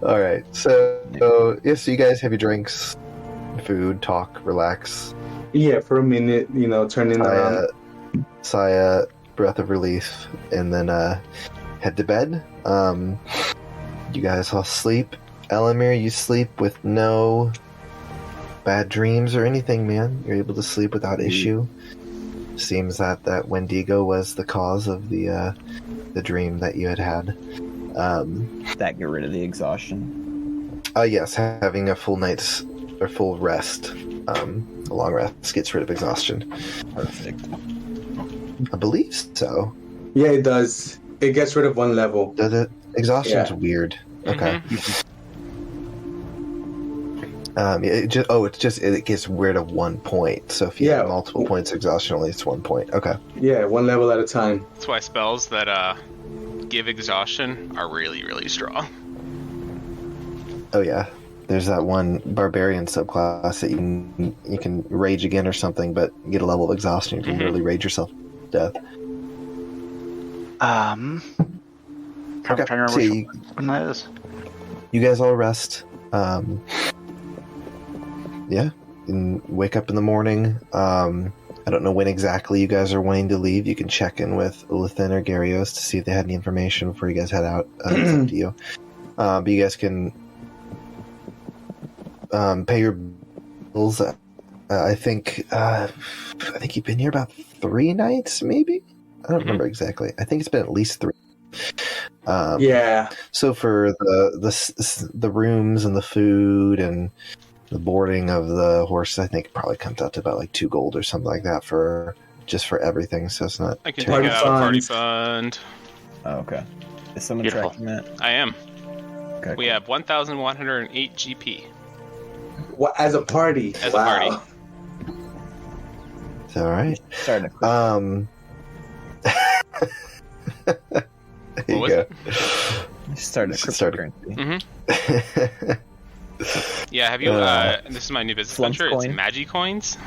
All right. So yes, you guys have your drinks, food, talk, relax. Yeah, for a minute, turn in around. Sigh, breath of relief, and then head to bed. You guys all sleep. Elomir, you sleep with no bad dreams or anything, man. You're able to sleep without issue. Seems that Wendigo was the cause of the dream that you had. That get rid of the exhaustion. Yes, having a full night's or full rest, a long rest gets rid of exhaustion. Perfect. I believe so. Yeah, it does. It gets rid of one level. Does it? Exhaustion's Yeah. weird. Okay. Mhm. It gets rid of 1 point. So if you have Yeah. multiple points of exhaustion, only it's 1 point. Okay. Yeah, one level at a time. That's why spells that give exhaustion are really, really strong. Oh yeah. There's that one barbarian subclass that you can rage again or something, but get a level of exhaustion. You can literally rage yourself to death. I'm trying to remember So which one that is. you guys all rest. Yeah, and wake up in the morning. I don't know when exactly you guys are wanting to leave. You can check in with Ulithin or Gyarios to see if they had any information before you guys head out. It's up to you. But you guys can pay your bills. I think you've been here about 3 nights, maybe. I don't remember exactly. I think it's been at least 3. Yeah. So for the rooms and the food and the boarding of the horse, I think it probably comes out to about like 2 gold or something like that for everything. So it's not. I can terrible. take out a party fund. Oh, okay. Is someone Beautiful. tracking that? I am. Okay. We have 1,108 GP. What, as a party? As a wow. party. It's all right. Starting to There you What was go. it? Starting a Started. cryptocurrency. Mm-hmm. Yeah, have you, this is my new business Flump venture, coin. it's Magicoins.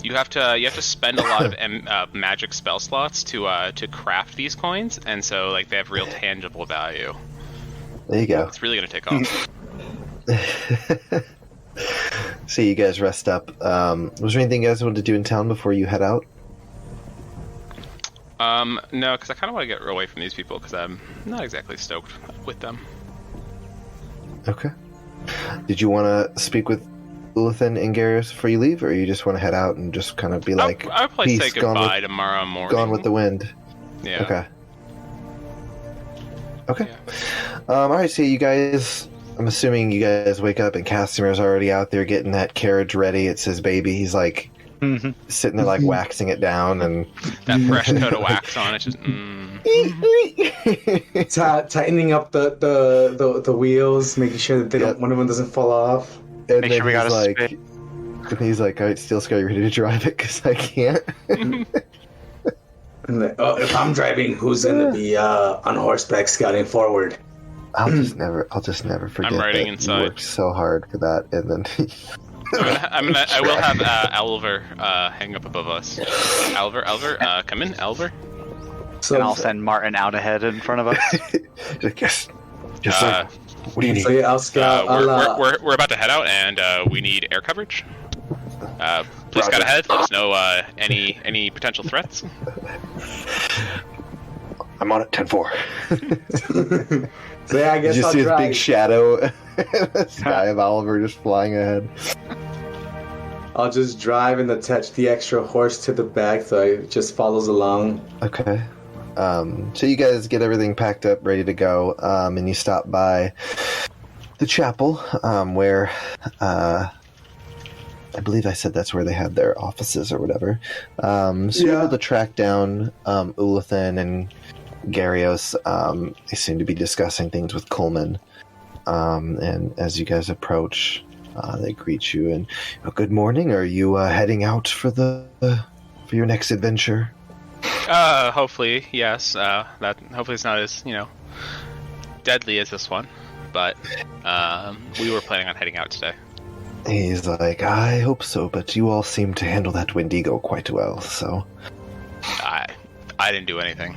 You have to spend a lot of magic spell slots to craft these coins, and so like they have real tangible value. There you go. It's really gonna take off. So you guys rest up. Was there anything you guys wanted to do in town before you head out? No, because I kind of want to get away from these people because I'm not exactly stoked with them. Okay. Did you want to speak with Ulithin and Gyarios before you leave, or you just want to head out and just kind of be like, I'll probably say peace, gone goodbye tomorrow morning. gone with the wind? Yeah. Okay. Okay. Yeah. All right. So you guys, I'm assuming you guys wake up and Casimir's already out there getting that carriage ready. It's his baby. He's like sitting there like waxing it down and That fresh coat of wax on it, just Tightening up the wheels, making sure that one of them doesn't fall off. And Make then sure we got he's a like, spit. and he's like, all right, Steelscar, you ready to drive it? Because I can't. And like, oh, if I'm driving, who's gonna be on horseback scouting forward? I'll just never forget. I'm riding that inside. You worked so hard for that, and then I will have Alver hang up above us. Alver, come in, Alver. So, And I'll send Martin out ahead in front of us. Yes. Yes, sir. What do you need? so yeah, I'll scout. We're about to head out, and we need air coverage. Please scout ahead. Let us know any potential threats. I'm on it. 10-4. So yeah, I guess You I'll see his drive. big shadow, the sky of Oliver just flying ahead. I'll just drive and attach the extra horse to the back, so it just follows along. Okay. So you guys get everything packed up, ready to go, and you stop by the chapel, where I believe I said that's where they had their offices or whatever. So you're able to track down Ulathan and Gyarios. They seem to be discussing things with Coleman. And as you guys approach, they greet you and, good morning. Are you heading out for your next adventure? Hopefully, yes. That hopefully it's not as deadly as this one, but we were planning on heading out today. He's like, I hope so, but you all seem to handle that Wendigo quite well, so. I didn't do anything.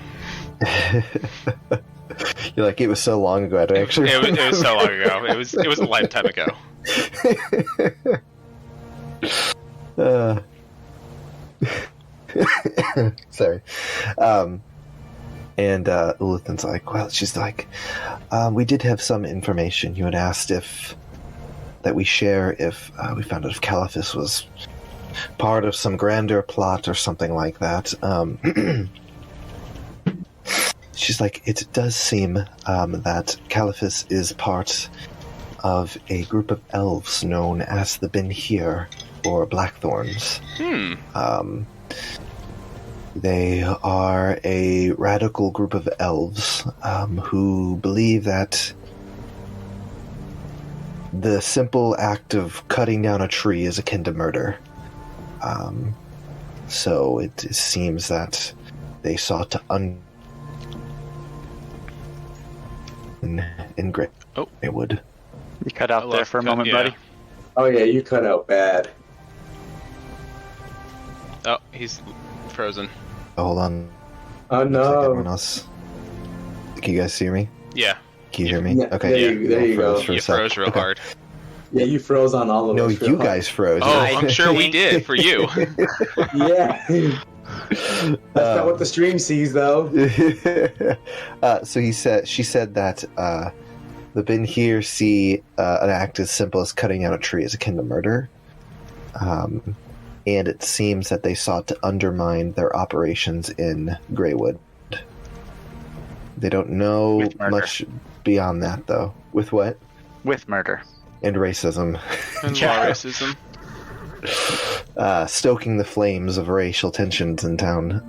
You're like, it was so long ago. I don't actually. It was so long ago. It was a lifetime ago. Sorry. And Ulathan's like, well, she's like, we did have some information. You had asked that we share if we found out if Caliphus was part of some grander plot or something like that. She's like, it does seem that Caliphus is part of a group of elves known as the Benhir, or Blackthorns. They are a radical group of elves who believe that the simple act of cutting down a tree is akin to murder. So it seems that they sought to in Greywood. You cut out there for a moment, buddy. Oh yeah, you cut out bad. Oh, he's frozen. Hold on. Oh Looks like everyone no. else. Can you guys hear me? Yeah. Can you hear me? Yeah, Okay. there you go. For a You sec. froze real Okay. hard. Yeah, you froze on all of No, us. real you hard. guys froze. Oh, I'm sure we did for you. Yeah. That's not what the stream sees, though. So she said that the Benhir see an act as simple as cutting down a tree as akin to murder. And it seems that they sought to undermine their operations in Greywood. They don't know much beyond that, though. With what? With murder. And racism. And Yeah. racism. Stoking the flames of racial tensions in town.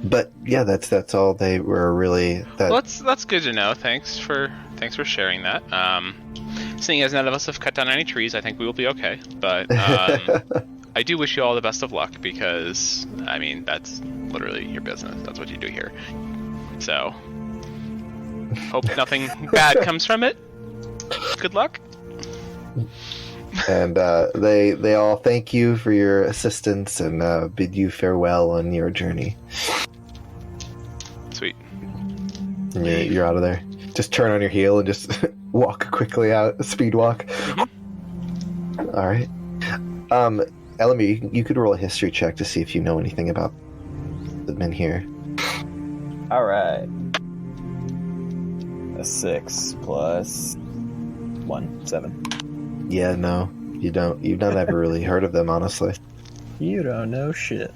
But yeah, that's all they were really. Well, that's good to know. Thanks for sharing that. Seeing as none of us have cut down any trees, I think we will be okay. But I do wish you all the best of luck because, I mean, that's literally your business. That's what you do here. So, hope nothing bad comes from it. Good luck. And they all thank you for your assistance and bid you farewell on your journey. Sweet. And you're out of there. Just turn on your heel and just walk quickly out, speed walk. All right. Elomir, you could roll a history check to see if you know anything about the men here. All right. A 6 plus 1, 7. Yeah, no, you don't. You've not ever really heard of them, honestly. You don't know shit.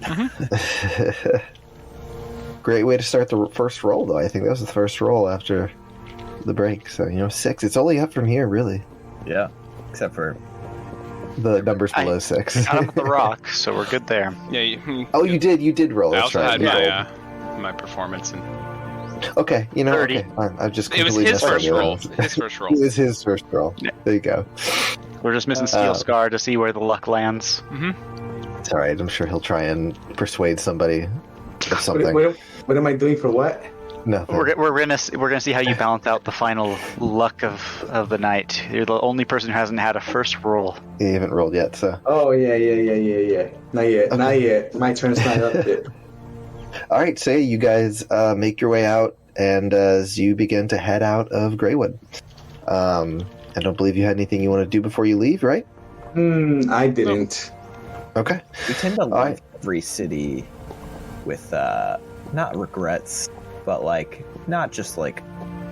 Great way to start the first roll, though. I think that was the first roll after the break. So 6. It's only up from here, really. Yeah, except for The numbers below 6. Got him with the rock, so we're good there. Yeah. Oh, you did roll. I That's also right. had You rolled. my performance and Okay, 30. Okay, fine. I've just it was completely his messed first up. roll. His first roll. It was his first roll. Yeah. There you go. We're just missing Steelscar to see where the luck lands. It's all right. I'm sure he'll try and persuade somebody of something. What am I doing for what? Nothing. We're gonna see how you balance out the final luck of the night. You're the only person who hasn't had a first roll. You haven't rolled yet, so. Oh yeah. Not yet. My turn's not up yet. All right, so you guys make your way out, and as you begin to head out of Greywood, I don't believe you had anything you want to do before you leave, right? I didn't. Okay. We tend to leave right. every city with not regrets, but like not just like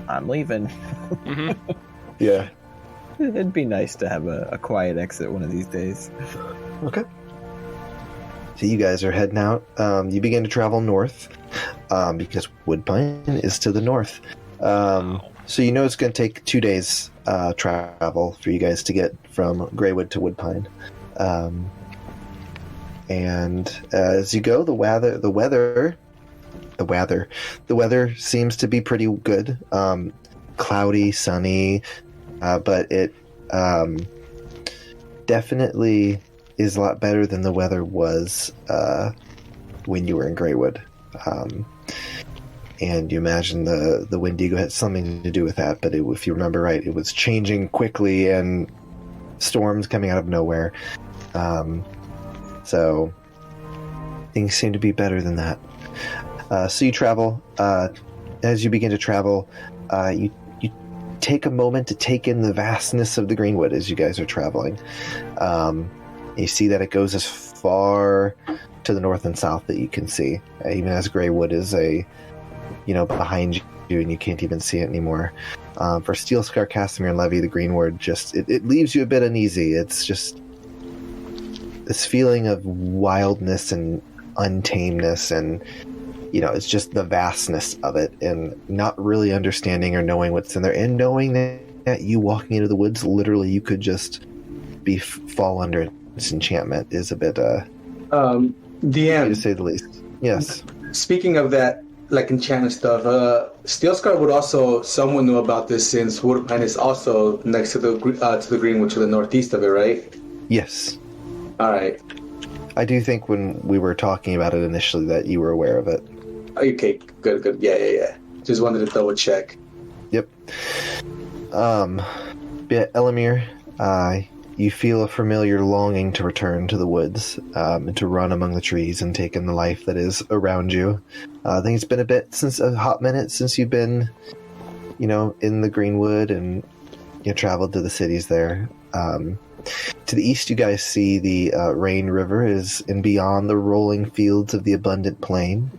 I'm leaving. Mm-hmm. Yeah. It'd be nice to have a quiet exit one of these days. Okay. So you guys are heading out. You begin to travel north because Woodpine is to the north. So you know it's going to take 2 days travel for you guys to get from Greywood to Woodpine. And as you go, the weather seems to be pretty good. Cloudy, sunny, but it definitely is a lot better than the weather was when you were in Greywood. And you imagine the Wendigo had something to do with that, but if you remember right, it was changing quickly and storms coming out of nowhere. So things seem to be better than that. So you travel. As you begin to travel, you take a moment to take in the vastness of the Greenwood as you guys are traveling. You see that it goes as far to the north and south that you can see, even as Greywood is behind you and you can't even see it anymore. For Steelscar, Casimir, and Levi, the Greenwood it leaves you a bit uneasy. It's just this feeling of wildness and untameness, and it's just the vastness of it, and not really understanding or knowing what's in there, and knowing that you walking into the woods, literally you could just fall under its enchantment is a bit DM, to say the least. Yes. Speaking of that, like enchantment stuff, Steelscar would also someone knew about this since Woodpine is also next to the Greenwood to the northeast of it, right? Yes. All right. I do think when we were talking about it initially that you were aware of it. Okay, good. Yeah. Just wanted to double check. Yep. Elomir, you feel a familiar longing to return to the woods, and to run among the trees and take in the life that is around you. I think it's been a hot minute since you've been, in the Greenwood and traveled to the cities there. To the east, you guys see the Rain River and beyond the rolling fields of the abundant plain.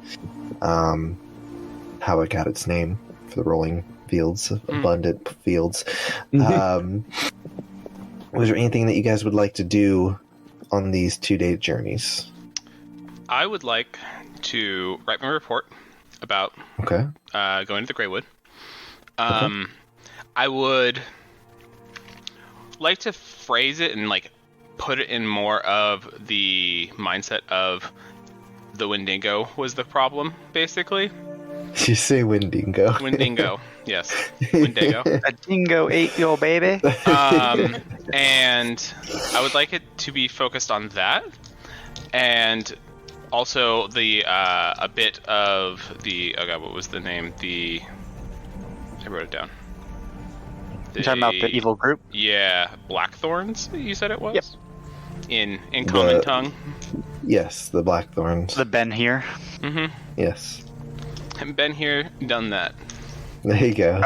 How it got its name for the rolling fields, abundant fields. Was there anything that you guys would like to do on these 2-day journeys? I would like to write my report about going to the Greywood. I would like to phrase it and put it in more of the mindset of the Wendigo was the problem, basically. You say Wendigo. Wendigo, yes. Wendigo. A dingo ate your baby. And I would like it to be focused on that, and also the a bit of the what was the name? I wrote it down. You're talking about the evil group? Yeah, Blackthorns. You said it was. Yep. In common tongue. Yes, the Blackthorns. The Ben here. Mm-hmm. Yes. I've been here, done that. There you go.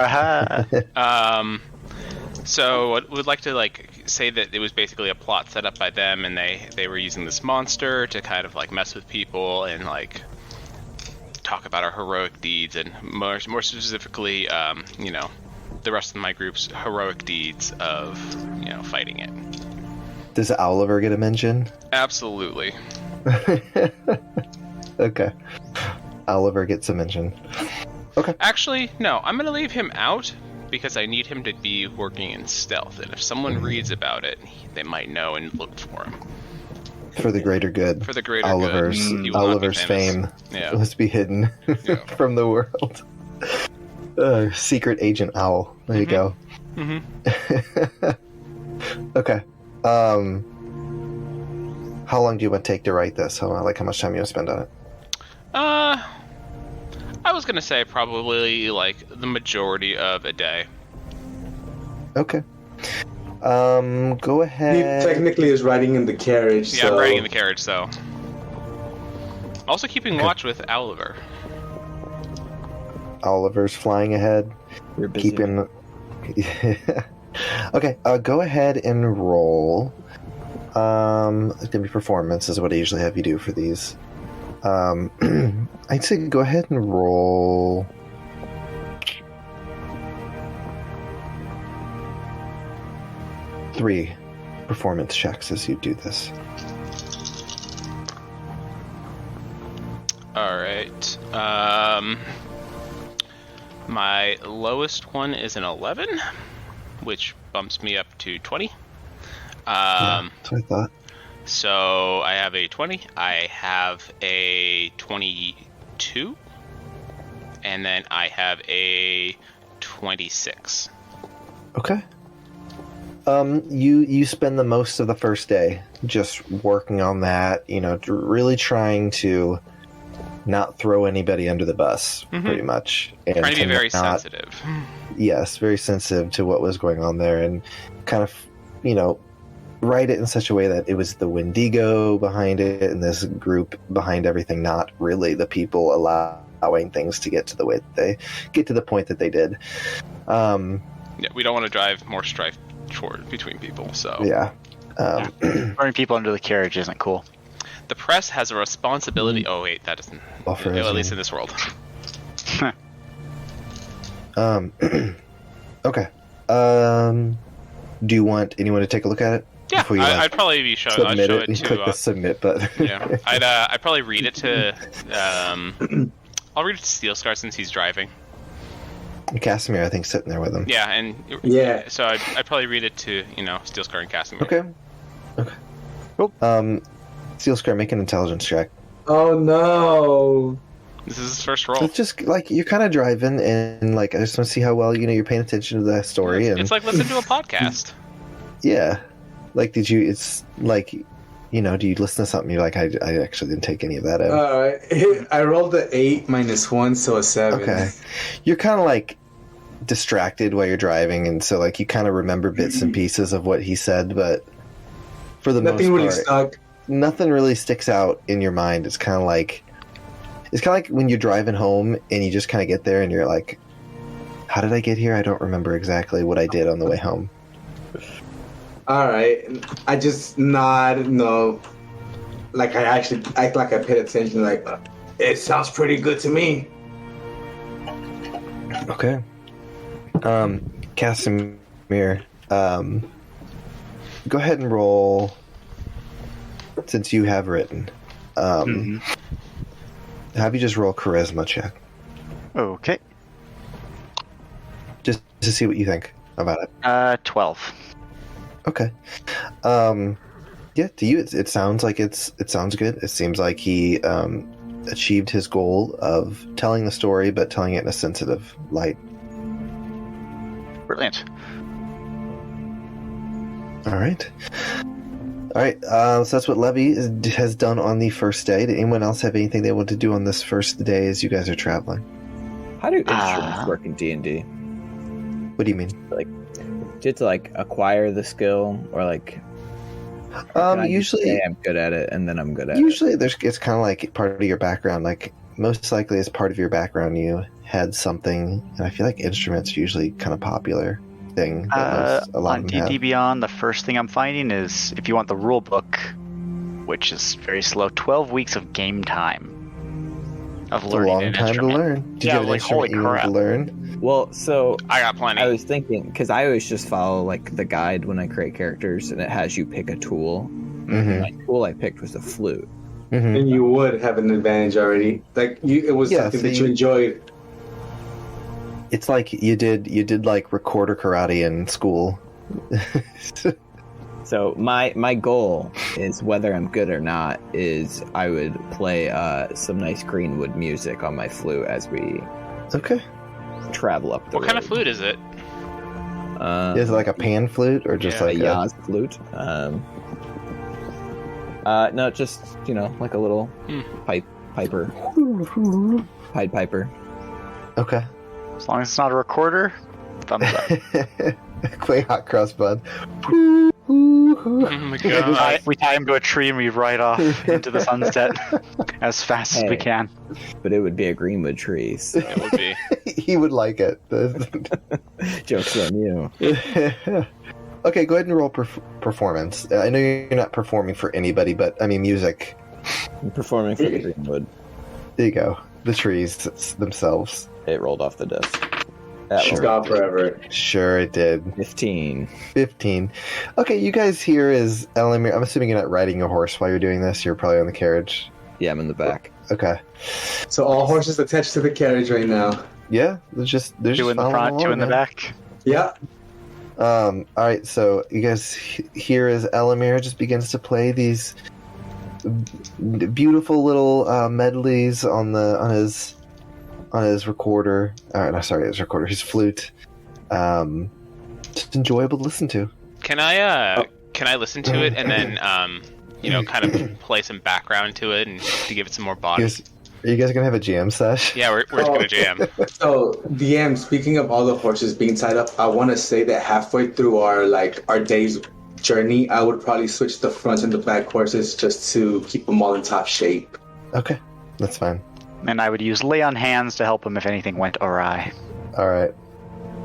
So I would like to say that it was basically a plot set up by them, and they were using this monster to kind of mess with people and talk about our heroic deeds, and more specifically, the rest of my group's heroic deeds of fighting it. Does Oliver get a mention? Absolutely. Okay. Oliver gets a mention. Okay. Actually, no. I'm going to leave him out because I need him to be working in stealth. And if someone reads about it, they might know and look for him. For the greater good. For the greater Oliver's good. Oliver's fame must be hidden from the world. Secret Agent Owl. There you go. Mm-hmm. Okay. How long do you want to take to write this? How much time you want to spend on it? I was gonna say probably the majority of a day. Okay. Go ahead. He technically is riding in the carriage. Yeah, I'm riding in the carriage, so Also keeping watch with Oliver. Oliver's flying ahead. You're busy. Keeping. Okay, go ahead and roll. It's gonna be performance is what I usually have you do for these. I'd say go ahead and roll. Three performance checks as you do this. All right. My lowest one is an 11, which bumps me up to 20. That's what I thought. So I have a 20. I have a 22, and then I have a 26. Okay. You spend the most of the first day just working on that, really trying to not throw anybody under the bus, pretty much. And Trying to be very sensitive. Yes, very sensitive to what was going on there, and kind of, write it in such a way that it was the Wendigo behind it and this group behind everything, not really the people allowing things to get to the way that they get to the point that they did. Yeah, we don't want to drive more strife between people, so... Yeah. Throwing people under the carriage isn't cool. The press has a responsibility... Oh, wait, that doesn't... at least in this world. Okay. Do you want anyone to take a look at it? Yeah, I'd probably be showing. I'd show it to. Click the submit button. Yeah, I'd probably read it to. I'll read it to Steelscar since he's driving. Casimir, I think, sitting there with him. Yeah, and Yeah. So I'd probably read it to Steelscar and Casimir. Okay. Cool. Steelscar, make an intelligence check. Oh no! This is his first roll. It's just like you're kind of driving, and I just want to see how well you're paying attention to the story. And It's like listen to a podcast. yeah, did you? It's like, do you listen to something? You're like, I actually didn't take any of that out. I rolled the 8 minus 1, so a 7. Okay, you're kind of distracted while you're driving, and so you kind of remember bits and pieces of what he said, but for the Nothing most really part, stuck. nothing really sticks out in your mind. It's kind of like when you're driving home and you just kind of get there and you're like, how did I get here? I don't remember exactly what I did on the way home. All right, I just nod. No, I actually act like I paid attention. It sounds pretty good to me. Okay. Casimir, go ahead and roll, since you have written. Have you just roll charisma check, Okay. just to see what you think about it. 12. Okay. Yeah, to you, it sounds like it sounds good. It seems like he achieved his goal of telling the story, but telling it in a sensitive light. Brilliant. All right. So that's what Levi has done on the first day. Did anyone else have anything they want to do on this first day as you guys are traveling? How do instruments work in D&D? What do you mean? Do you have to acquire the skill, or can I usually just say I'm good at it and then I'm good at it? Usually, it's kind of like part of your background. Most likely, as part of your background, you had something, and I feel like instruments are usually kind of popular thing. That a lot on of them D&D have. Beyond, the first thing I'm finding is, if you want the rule book, which is very slow, 12 weeks of game time of It's a learning long an time instrument. to learn. Did you have an instrument you wanted to learn? Well, so I got plenty. I was thinking, because I always just follow the guide when I create characters, and it has you pick a tool. Mm-hmm. My tool I picked was a flute. Mm-hmm. And you would have an advantage already. It was something that you enjoyed. It's like you did recorder karate in school. So my goal is, whether I'm good or not, is I would play some nice Greenwood music on my flute as we Okay. travel up the What kind of flute is it? Is it like a pan flute or just Yeah. a like Yaz flute? No, just like a little piper, Pied Piper. Okay. As long as it's not a recorder, thumbs up. Clay hot cross bun. Oh my god. We tie him to a tree and we ride off into the sunset as fast as we can. But it would be a Greenwood tree. So. It would be. He would like it. Joke's on you. Okay, go ahead and roll performance. I know you're not performing for anybody, but I mean music. I'm performing for the Greenwood. There you go. The trees themselves. It rolled off the desk. It's gone forever. Sure it did. 15. 15. Okay, you guys here is Elomir. I'm assuming you're not riding a horse while you're doing this. You're probably on the carriage. Yeah, I'm in the back. Okay. So all horses attached to the carriage right now. Yeah, they're just Two in the front, two in the back. Yeah. All right, so you guys here as Elomir just begins to play these beautiful little medleys on his recorder. No, sorry, his recorder, his flute. Just enjoyable to listen to. Can I listen to it and then kind of play some background to it and to give it some more body? Are you guys gonna have a jam sesh? Yeah, we're gonna jam. So DM, speaking of all the horses being tied up, I want to say that halfway through our day's journey, I would probably switch the front and the back horses just to keep them all in top shape. Okay, that's fine. And I would use lay on hands to help them if anything went awry. All right.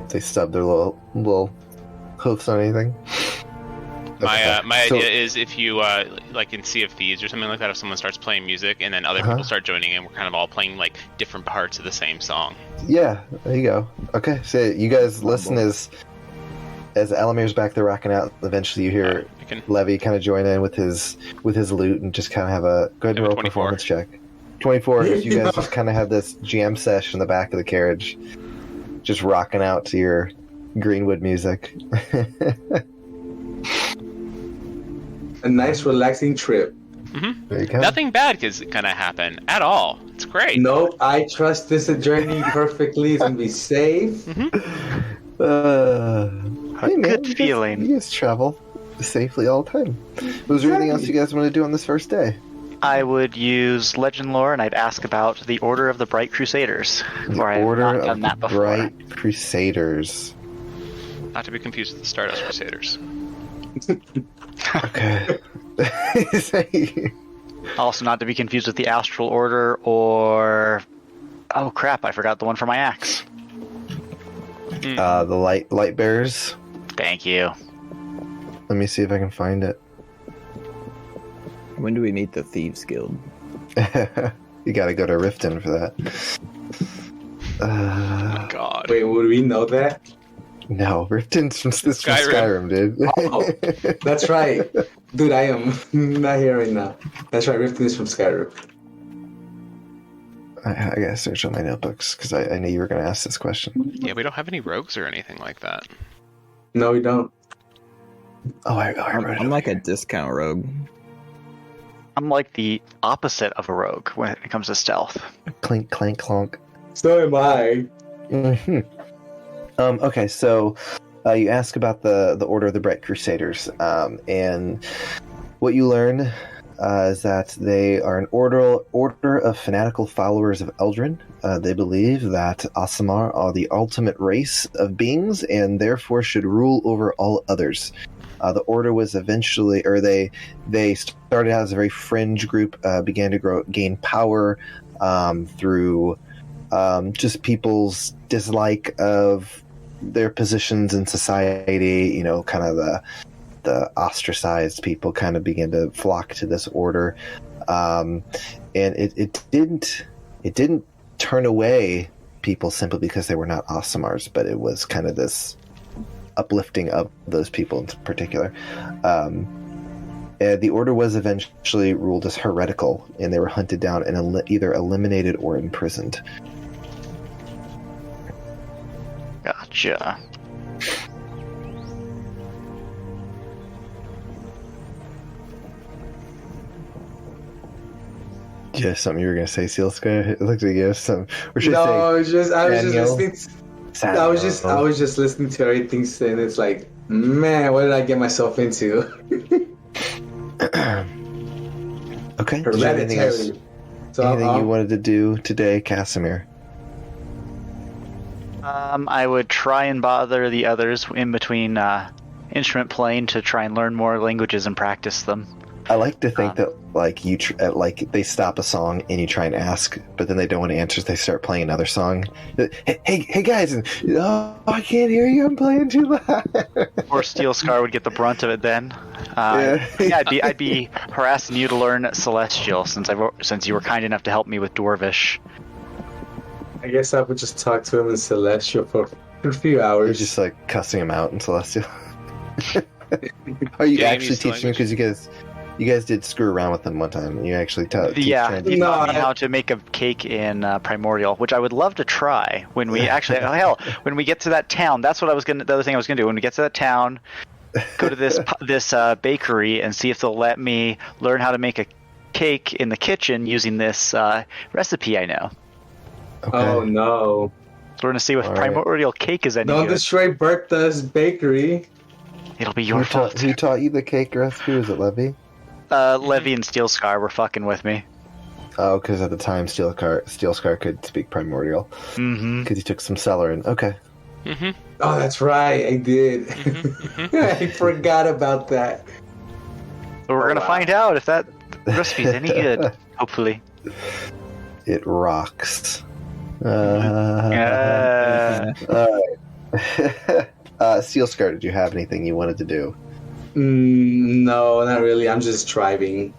They stub their little hoofs on anything. My idea is if you like in Sea of Thieves or something like that, if someone starts playing music and then other people start joining in, we're kind of all playing like different parts of the same song. Yeah, there you go. Okay, so you guys listen as Elomir's back there rocking out. Eventually, you hear Levi kind of join in with his lute and just kind of have a go ahead and roll a performance check. 24. As you guys just kind of have this jam sesh in the back of the carriage, just rocking out to your Greenwood music. A nice, relaxing trip. Mm-hmm. There you go. Nothing bad is gonna happen at all. It's great. Nope, I trust this journey perfectly. It's gonna be safe. Hey, man, good feeling. You guys travel safely all the time. Was there anything else you guys want to do on this first day? I would use legend lore, and I'd ask about the Order of the Bright Crusaders. The Order of the Bright Crusaders. Not to be confused with the Stardust Crusaders. Okay. Also not to be confused with the Astral Order or... Oh crap, I forgot the one for my axe. The light bearers. Thank you. Let me see if I can find it. When do we meet the Thieves Guild? You gotta go to Riften for that. Oh God. Wait, would we know that? No, Riften's from Skyrim, dude. Oh, that's right. Dude, I am not here right now. That's right, Riften is from Skyrim. I gotta search on my notebooks, because I knew you were gonna ask this question. Yeah, we don't have any rogues or anything like that. No, we don't. Oh, I wrote it. I'm like a discount rogue. I'm like the opposite of a rogue when it comes to stealth. Clink, clank, clonk. So am I. Mm-hmm. Okay, so you ask about the Order of the Bright Crusaders, and what you learn is that they are an order of fanatical followers of Eldrin. They believe that Aasimar are the ultimate race of beings and therefore should rule over all others. The order was eventually, or they started out as a very fringe group, began to gain power through just people's dislike of their positions in society. Kind of the ostracized people kind of began to flock to this order, and it didn't turn away people simply because they were not Aasimars, but it was kind of this uplifting of those people in particular. The order was eventually ruled as heretical, and they were hunted down and either eliminated or imprisoned. Gotcha. Yeah, something you were going to say, Steelscar? It looks like you have some. I was just listening. I was just listening to everything, and it's like, man, what did I get myself into? Okay. Hereditary. Anything you wanted to do today, Casimir? I would try and bother the others in between instrument playing to try and learn more languages and practice them. I like to think that like like they stop a song and you try and ask, but then they don't want to answer. So they start playing another song. Hey guys! Oh, I can't hear you. I'm playing too loud. Or Steelscar would get the brunt of it then. Yeah. I'd be harassing you to learn Celestial since you were kind enough to help me with Dwarvish. I guess I would just talk to him in Celestial for a few You're hours. just like cussing him out in Celestial. Are you actually teaching him? Because you guys did screw around with them one time. You actually taught He taught me how to make a cake in Primordial, which I would love to try when we actually. When we get to that town, that's what the other thing I was gonna do. When we get to that town, go to this bakery and see if they'll let me learn how to make a cake in the kitchen using this recipe I know. Okay. Oh no! We're gonna see if All Primordial cake is any Don't good. destroy Bertha's bakery. It'll be your fault. Who taught you the cake recipe? Was it Levi? Levi and Steelscar were fucking with me. Oh, because at the time Steelscar could speak Primordial. Mm-hmm. Because he took some celerin. Okay. Mm-hmm. Oh, that's right. I did. I forgot about that. But we're gonna find out if that recipe's any good. Hopefully. It rocks. Steelscar, did you have anything you wanted to do? No, not really. I'm just driving.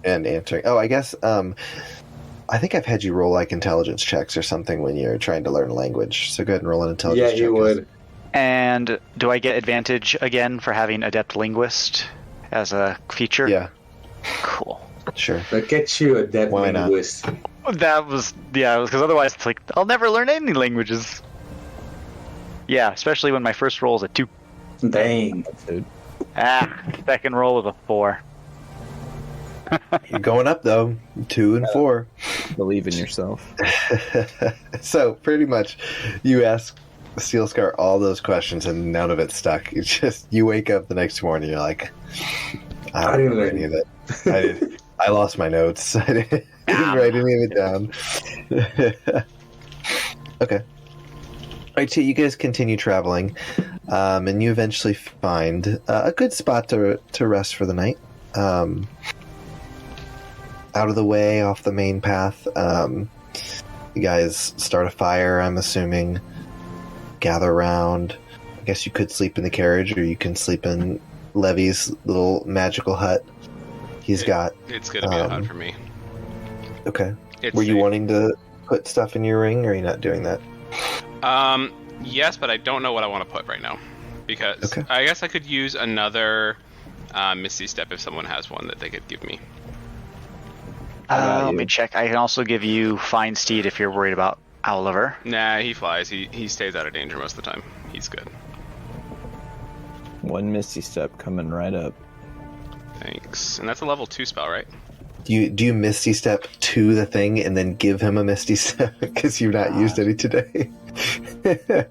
And answering. Oh, I guess. I think I've had you roll like intelligence checks or something when you're trying to learn a language. So go ahead and roll an intelligence check. Yeah, you would. And do I get advantage again for having Adept Linguist as a feature? Yeah. Cool. Sure. But get you a dead Why not? linguist. That was because otherwise it's like I'll never learn any languages. Yeah, especially when my first roll is a 2. Dang. Dude. Second roll is a 4. You're going up though. 2 and 4. Believe in yourself. So pretty much, you ask Steelscar all those questions and none of it stuck. It's just you wake up the next morning, you're like, I don't remember any of it. I lost my notes. I didn't write any of it down. Okay. All right, so you guys continue traveling, and you eventually find a good spot to rest for the night. Out of the way, off the main path. You guys start a fire, I'm assuming. Gather around. I guess you could sleep in the carriage, or you can sleep in Levi's little magical hut. It's going to be a hut for me. Okay. Were you wanting to put stuff in your ring, or are you not doing that? Yes, but I don't know what I want to put right now. Because I guess I could use another Misty Step if someone has one that they could give me. Let me check. I can also give you Fine Steed if you're worried about Oliver. Nah, he flies. He stays out of danger most of the time. He's good. One Misty Step coming right up. Thanks. And that's a level 2 spell, right? Do you Misty Step to the thing and then give him a Misty Step because you've not used any today? I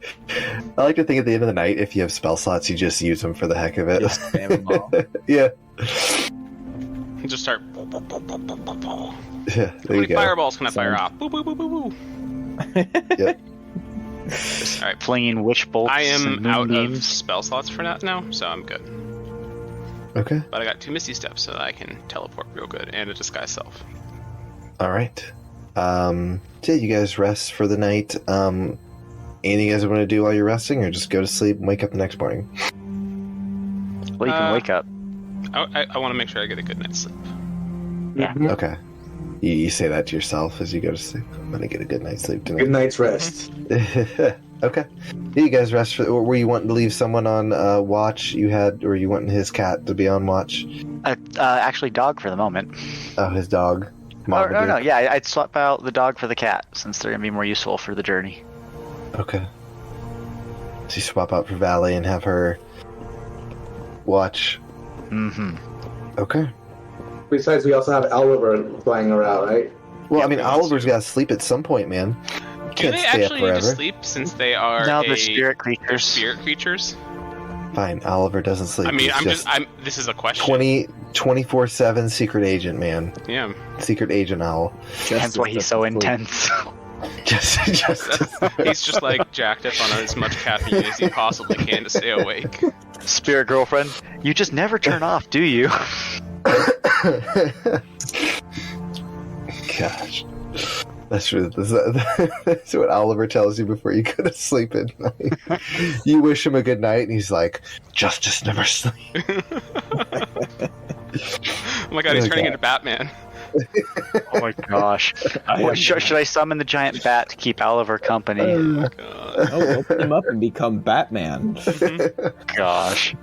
like to think at the end of the night, if you have spell slots, you just use them for the heck of it. Just spam them all. Yeah. Just start. Yeah, How many fireballs can I fire off? Boo, boo, boo, boo, boo. Yep. All right. Flinging witch bolts. I am and out moonbeams. of spell slots for now, so I'm good. Okay. But I got 2 Misty Steps, so that I can teleport real good, and a Disguise Self. All right. So yeah, you guys rest for the night. Anything you guys want to do while you're resting, or just go to sleep and wake up the next morning? Well, you can wake up. I want to make sure I get a good night's sleep. Yeah. Okay. You say that to yourself as you go to sleep. I'm gonna get a good night's sleep tonight. Good night's rest. Okay. Yeah, you guys rest. Were you wanting to leave someone on watch? Or you wanting his cat to be on watch? Actually, dog for the moment. Oh, his dog. No. Yeah, I'd swap out the dog for the cat since they're gonna be more useful for the journey. Okay. So you swap out for Valley and have her watch. Mm-hmm. Okay. Besides, we also have Oliver flying around, right? Well, Yeah, I mean, we also Oliver's do. got to sleep at some point, man. Do Can't they stay up actually need to forever. sleep since they are No, they're spirit creatures. they're spirit creatures? Fine, Oliver doesn't sleep. I mean, He's this is a question. 24/7 secret agent, man. Yeah. Secret agent owl. Hence why he's so intense. Just He's just like jacked up on as much caffeine as he possibly can to stay awake. Spirit girlfriend, you just never turn off, do you? Gosh. That's what Oliver tells you before you go to sleep at night. You wish him a good night, and he's like, "Justice never sleeps." Oh my god, he's turning into Batman. Oh my gosh. Should I summon the giant bat to keep Oliver company? Oh god. Open him up and become Batman. Gosh.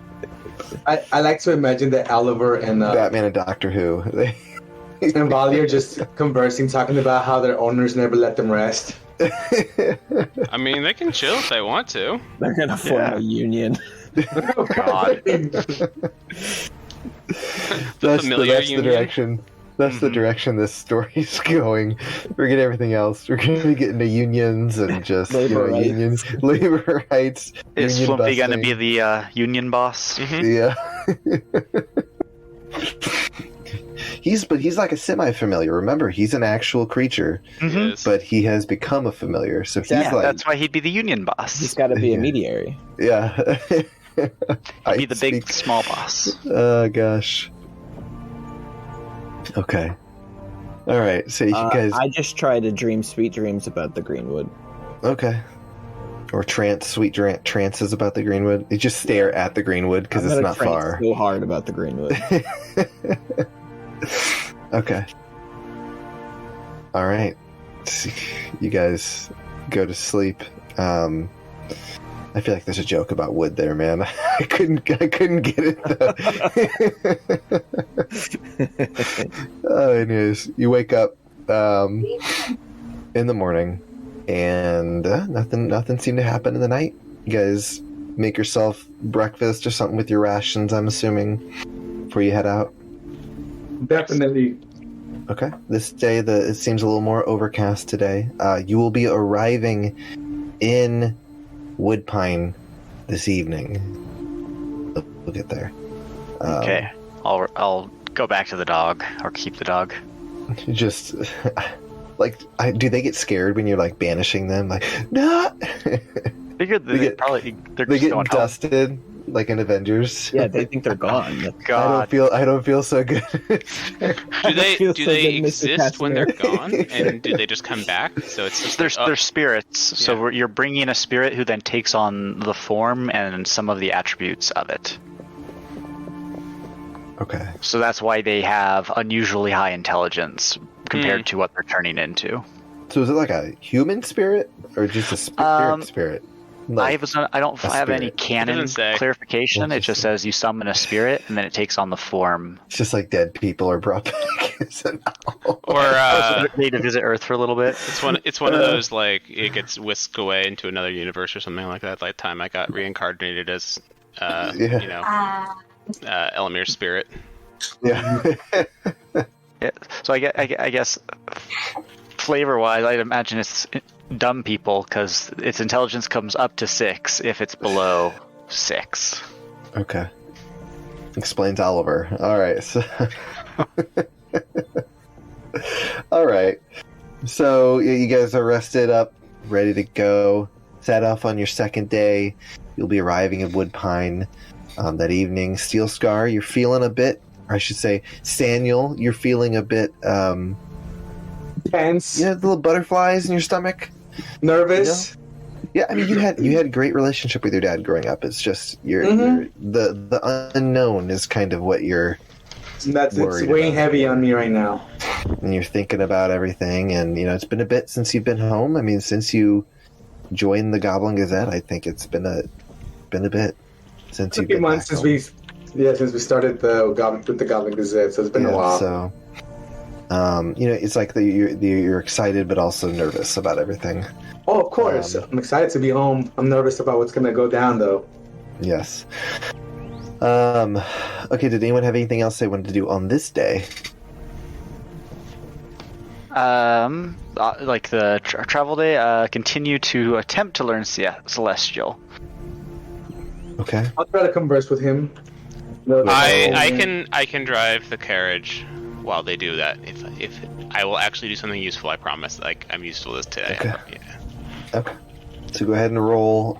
I like to imagine that Oliver and Batman and Doctor Who. and Vali are just conversing, talking about how their owners never let them rest. I mean, they can chill if they want to. They're gonna form a union. Oh God! That's familiar the union? direction. That's the direction this story's going. Forget everything else. We're going to be getting to unions and just Labor rights. unions, labor rights. Is union Flumpy gonna busting. be the union boss? Yeah. He's like a semi-familiar. Remember, he's an actual creature, He is. but he has become a familiar. So he's Yeah, like, That's why he'd be the union boss. He's got to be Yeah. a mediary. yeah. He'd be the big small boss. Oh gosh. Okay. All right. So you guys. I just try to dream sweet dreams about the Greenwood. Okay. Or sweet trances about the Greenwood. You just stare at the Greenwood because I'm it's gonna not trance far. so hard about the Greenwood. Okay. All right. You guys go to sleep. I feel like there's a joke about wood there, man. I couldn't get it though. Anyways, you wake up in the morning, and nothing seemed to happen in the night. You guys make yourself breakfast or something with your rations, I'm assuming, before you head out. Definitely. Okay. This day, it seems a little more overcast today. You will be arriving in Woodpine this evening. We'll get there. Okay. I'll go back to the dog, or keep the dog. Just like, do they get scared when you're like banishing them? Like, no. Figured They get- they're They just get going home. dusted like in Avengers. Yeah, they think they're gone. God. I don't feel so good. Do they feel so they good, Mr. exist when they're Casimir. gone, and do they just come back? So it's just They're spirits, so Yeah. you're bringing a spirit who then takes on the form and some of the attributes of it. Okay. So that's why they have unusually high intelligence compared to what they're turning into. So is it like a human spirit or just a spirit? Like, I don't a have any spirit. canon It doesn't say. clarification. Well, It just says you summon a spirit and then it takes on the form. it's just like dead people are brought back. Is it now? or They need to visit Earth for a little bit. it's one of those like it gets whisked away into another universe or something like that. Like time I got reincarnated as Elomir's spirit. Yeah. Yeah. So I guess flavor-wise, I'd imagine it's dumb people because its intelligence comes up to 6 if it's below 6. Okay. Explains Oliver. All right. So... All right. So you guys are rested up, ready to go. Set off on your second day. You'll be arriving at Woodpine that evening. Steelscar, you're feeling a bit, or I should say, Saniel, you're feeling a bit. Tense. You know, the little butterflies in your stomach. Nervous. Yeah, I mean, you had a great relationship with your dad growing up. It's just you're the unknown is kind of what you're. That's it's worried weighing about. heavy on me right now. And you're thinking about everything, and it's been a bit since you've been home. I mean, since you joined the Goblin Gazette, I think it's been a bit since you've A few been months back since home. since we started with the Goblin Gazette, so it's been a while. So, it's like you're excited but also nervous about everything. Oh, of course. I'm excited to be home. I'm nervous about what's going to go down, though. Yes. Okay, did anyone have anything else they wanted to do on this day? Like the travel day, continue to attempt to learn Celestial. Okay. I'll try to converse with him. I can drive the carriage. while they do that. If I will actually do something useful, I promise. Like, I'm useful this today. Okay. Yeah. Okay. So go ahead and roll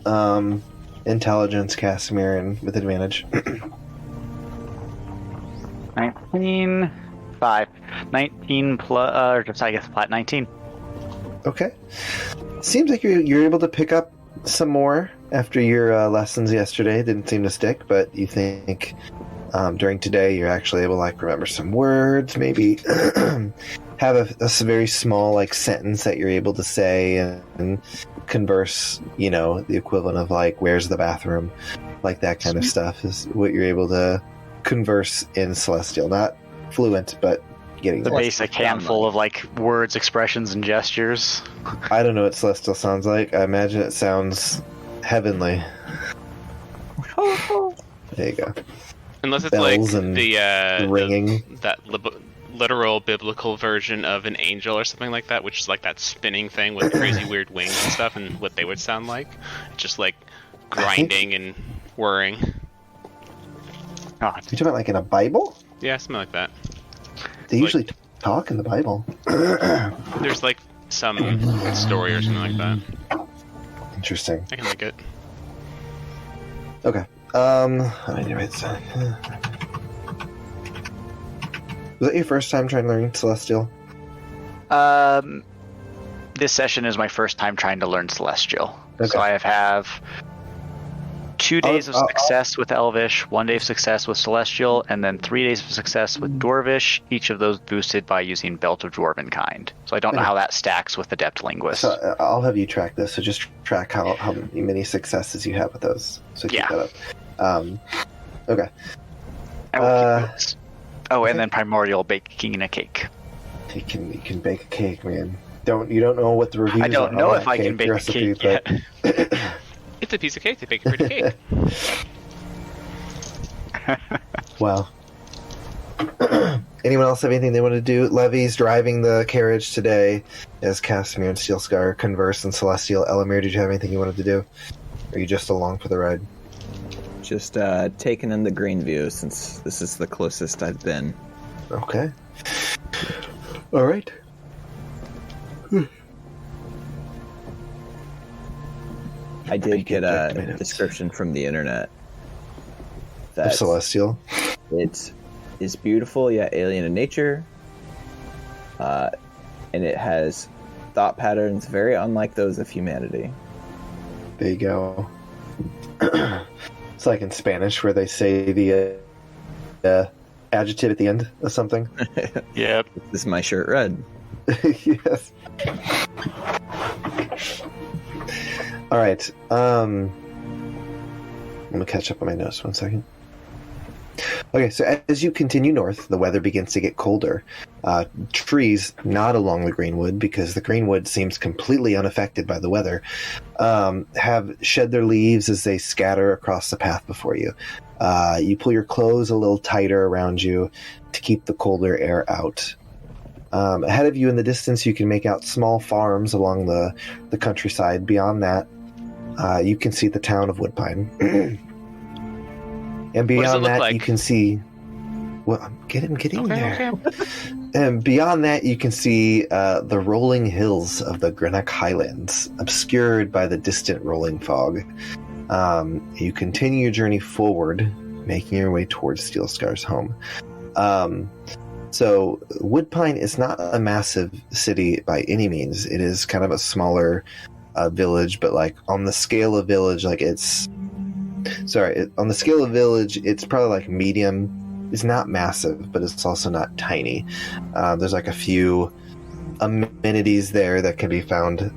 intelligence, Casimir, and with advantage. 19, 5. 19 plus, I guess flat 19. Okay. Seems like you're able to pick up some more after your lessons yesterday. Didn't seem to stick, but you think during today you're actually able to like remember some words, maybe have a very small like sentence that you're able to say and converse, the equivalent of like where's the bathroom, like that kind of stuff is what you're able to converse in Celestial. Not fluent, but getting The there. basic handful of like words, expressions, and gestures. I don't know what Celestial sounds like. I imagine it sounds heavenly. There you go. Unless it's Bells like and the ringing. literal biblical version of an angel or something like that, which is like that spinning thing with crazy weird wings and stuff, and what they would sound like. Just like grinding and whirring. Oh, You talking about like in a Bible? Yeah, something like that. They usually talk in the Bible. There's like some story or something like that. Interesting. I can like it. Okay. I need to write this down. Was that your first time trying to learn Celestial? This session is my first time trying to learn Celestial. Okay. So I have 2 days of success with Elvish, 1 day of success with Celestial, and then 3 days of success with Dwarvish, each of those boosted by using Belt of Dwarven Kind. So I don't know how that stacks with Adept Linguist. So I'll have you track this. So just track how many successes you have with those. So keep that up. Okay. I will keep this. Oh, and then Primordial Baking a Cake. You can bake a cake, man. You don't know what the reviews are. I don't know on if that I can bake recipe, a cake yet. It's a piece of cake. They bake a pretty cake. Wow. Anyone else have anything they want to do? Levy's driving the carriage today as Casimir and Steelscar converse in Celestial. Elomir, did you have anything you wanted to do? Or are you just along for the ride? Just taking in the green view since this is the closest I've been. Okay. All right. I did get a description from the internet Of that Celestial. it is beautiful yet alien in nature, and it has thought patterns very unlike those of humanity. There you go. It's like in Spanish where they say the adjective at the end of something. Yep. This is my shirt red. Yes. All right. I'm gonna catch up on my notes 1 second. Okay, so as you continue north, the weather begins to get colder. Trees not along the Greenwood, because the Greenwood seems completely unaffected by the weather, have shed their leaves as they scatter across the path before you. You pull your clothes a little tighter around you to keep the colder air out. Ahead of you in the distance, you can make out small farms along the countryside. Beyond that, you can see the town of Woodpine. And beyond that, like? you can see... Well, I'm getting there. Okay. And beyond that, you can see the rolling hills of the Greenock Highlands, obscured by the distant rolling fog. You continue your journey forward, making your way towards Steelscar's home. So Woodpine is not a massive city by any means. It is kind of a smaller village, but like on the scale of village, like it's... on the scale of village, it's probably like medium. It's not massive, but it's also not tiny. There's like a few amenities there that can be found.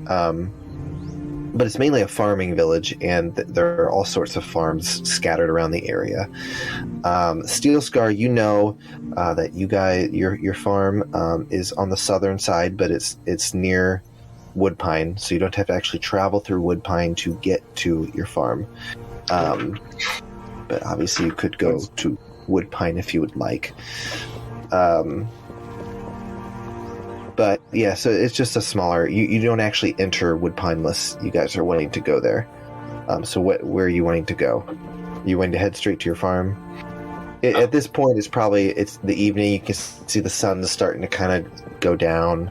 But it's mainly a farming village, and there are all sorts of farms scattered around the area. Steelscar, you know that your farm is on the southern side, but it's near Woodpine, so you don't have to actually travel through Woodpine to get to your farm. But obviously you could go to Woodpine if you would like. But yeah, so it's just a smaller... You don't actually enter Woodpine unless you guys are wanting to go there. So where are you wanting to go? Are you wanting to head straight to your farm At this point, it's the evening. You can see the sun is starting to kind of go down.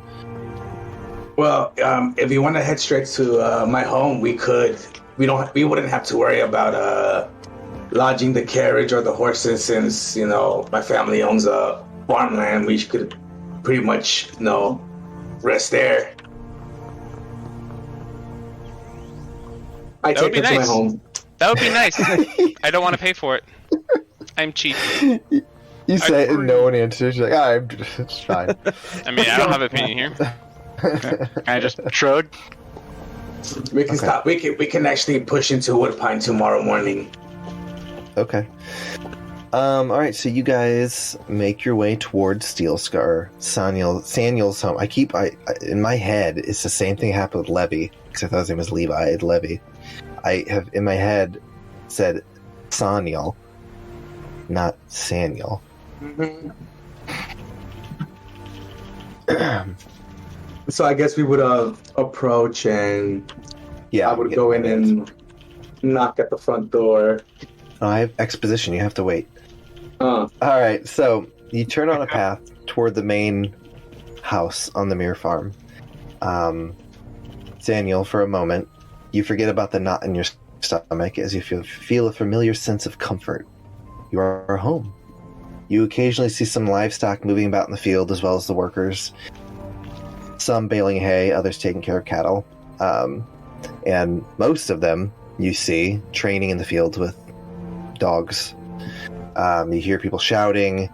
Well, if you want to head straight to my home, we could. We wouldn't have to worry about lodging the carriage or the horses, since my family owns a farmland. We could pretty much rest there. I take it to my home. That would be nice. I don't want to pay for it. I'm cheap. You say it and no one answers. You're like, it's fine. I mean, I don't have an opinion here. I just shrug. We can stop. We can actually push into Woodpine tomorrow morning. Okay. All right. So you guys make your way towards Steelscar, Saniel's home. I in my head, it's the same thing happened with Levy, because I thought his name was Levi. It's Levy. I have in my head said Saniel, not Saniel. Mm-hmm. So I guess we would approach, and I would go in and knock at the front door. I have exposition. You have to wait. All right. So you turn on a path toward the main house on the Mere Farm. Daniel, for a moment, you forget about the knot in your stomach as you feel a familiar sense of comfort. You are home. You occasionally see some livestock moving about in the field, as well as the workers. Some baling hay, others taking care of cattle. And most of them you see training in the fields with dogs. You hear people shouting.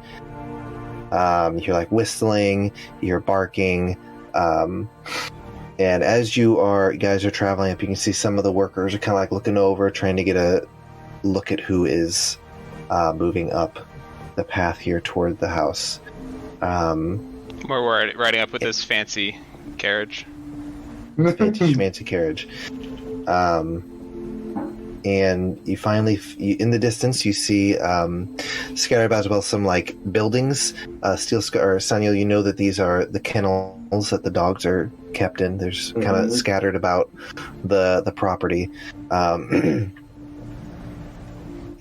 You hear whistling. You hear barking. And as you guys are traveling up, you can see some of the workers are kind of looking over, trying to get a look at who is moving up the path here toward the house. We're riding up with this fancy carriage. Fancy carriage. And you finally, in the distance, you see scattered about as well some buildings. Steelscar or Saniel, you know that these are the kennels that the dogs are kept in. There's kind of scattered about the property.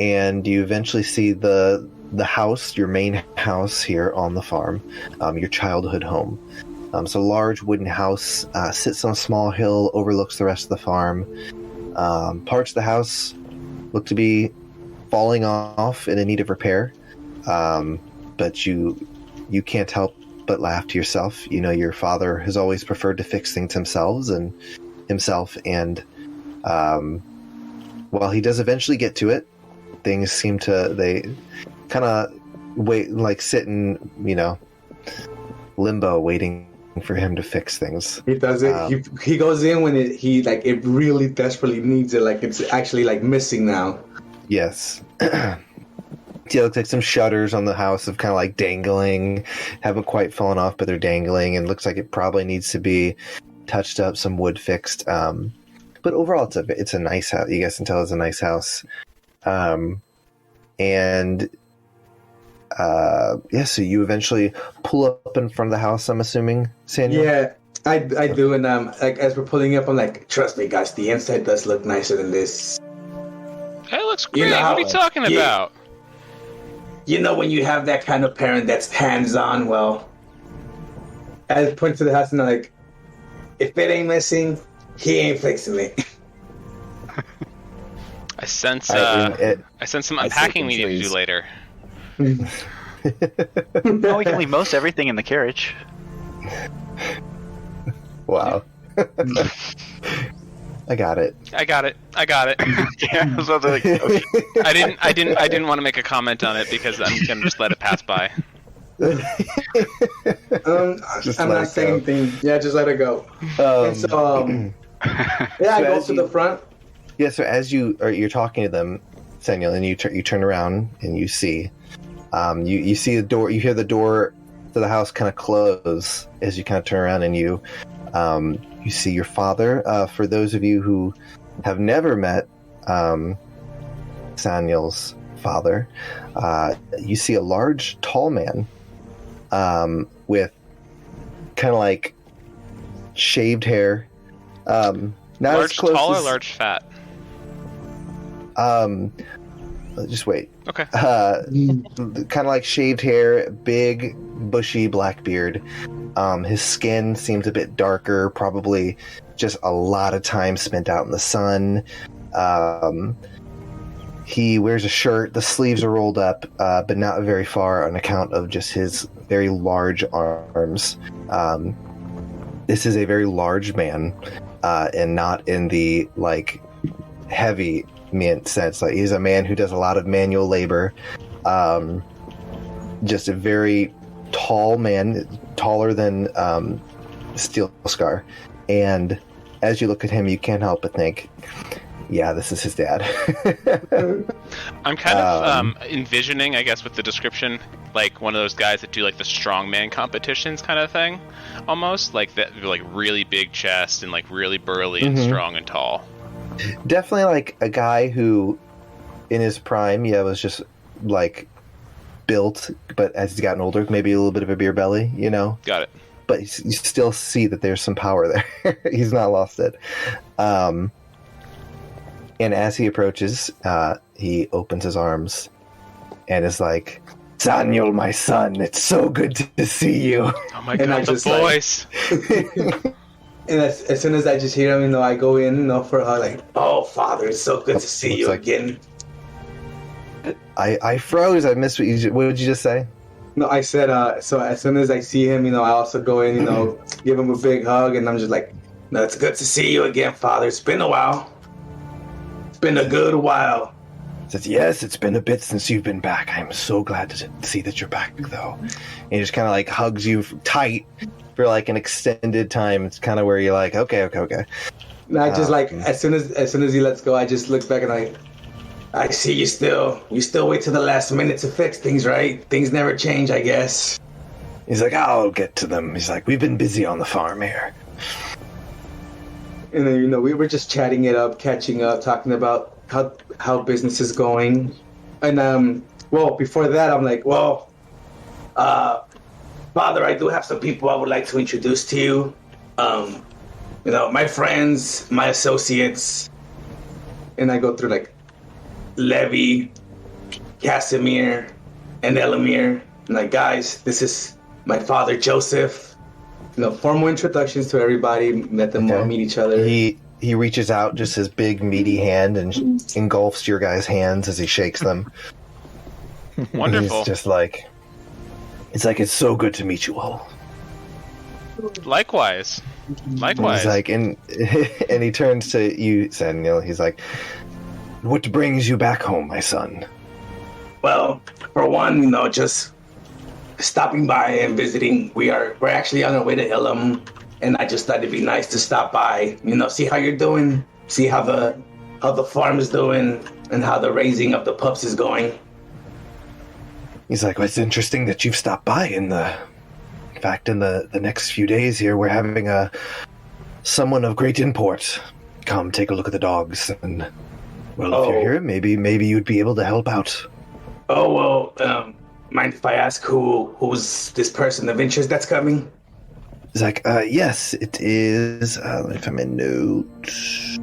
And you eventually see the house, your main house here on the farm, your childhood home. So a large wooden house sits on a small hill, overlooks the rest of the farm. Parts of the house look to be falling off and in need of repair. But you can't help but laugh to yourself. You know, your father has always preferred to fix things himself, and while he does eventually get to it, things seem to, they kind of sit in, limbo, waiting for him to fix things. He does it. He goes in when it really desperately needs it. It's actually missing now. Yes. See, it looks like some shutters on the house have kind of dangling, haven't quite fallen off, but they're dangling, and looks like it probably needs to be touched up, some wood fixed. But overall, it's a nice house. You guys can tell it's a nice house. So you eventually pull up in front of the house, I'm assuming, Samuel? Yeah, I do, and as we're pulling up, I'm like, trust me, guys, the inside does look nicer than this. It looks great. What are you talking about? You know, when you have that kind of parent that's hands-on, well, I point to the house and I'm like, if it ain't missing, he ain't fixing it. I sense some unpacking we need to do later. Well, we can leave most everything in the carriage. Wow. I got it. Yeah, I was about to okay. I didn't want to make a comment on it because I'm gonna just let it pass by. I'm not saying anything. Yeah, just let it go. I go to the front. Yeah, so as you're talking to them, Samuel, and you turn around and you see, you see the door. You hear the door to the house kind of close as you kind of turn around, and you see your father. For those of you who have never met Samuel's father, you see a large, tall man with kind of shaved hair. Not large as close tall as, or large fat? Just wait. Okay. Kind of like shaved hair, big, bushy black beard. His skin seems a bit darker, probably just a lot of time spent out in the sun. He wears a shirt. The sleeves are rolled up, but not very far on account of just his very large arms. This is a very large man, and not in the like heavy sense. Like he's a man who does a lot of manual labor. Just a very tall man, taller than Steelscar. And as you look at him, you can't help but think, yeah, this is his dad. I'm kind of envisioning, I guess, with the description, like one of those guys that do like the strongman competitions kind of thing, almost like that, like really big chest and like really burly and strong and tall. Definitely like a guy who, in his prime, was just like built, but as he's gotten older, maybe a little bit of a beer belly, you know? Got it. But you still see that there's some power there. He's not lost it. And as he approaches, he opens his arms and is like, Daniel, my son, it's so good to see you. Oh my god, the voice. And as soon as I just hear him, I go in, for her, like, oh, Father, it's so good to see you again. I froze. I missed what did you just say? No, I said, so as soon as I see him, I also go in, give him a big hug, and I'm just like, no, it's good to see you again, Father. It's been a while. It's been a good while. Says, yes, it's been a bit since you've been back. I'm so glad to see that you're back, though. And he just kind of like hugs you tight for like an extended time. It's kind of where you're like, okay. And I just like, as soon as he lets go, I just look back and I see you still wait till the last minute to fix things, right? Things never change, I guess. He's like, I'll get to them. He's like, we've been busy on the farm here. And then, we were just chatting it up, catching up, talking about how business is going. And, before that, I'm like, Father, I do have some people I would like to introduce to you. My friends, my associates. And I go through, like, Levi, Casimir, and Elomir. And like, guys, this is my father, Joseph. Formal introductions to everybody. Let them all meet each other. He reaches out just his big meaty hand and engulfs your guys' hands as he shakes them. Wonderful. He's just like, it's so good to meet you all. Likewise. He's like, and he turns to you, Samuel. He's like, what brings you back home, my son? Well, for one, just stopping by and visiting. We're actually on our way to Elam, and I just thought it'd be nice to stop by, see how you're doing, see how the farm is doing, and how the raising of the pups is going. He's like, well, it's interesting that you've stopped by. In fact, in the next few days here, we're having someone of great import come take a look at the dogs, and if you're here, maybe you'd be able to help out. Oh, well, mind if I ask who's this person of interest that's coming? He's like, yes, it is. Let me find my notes.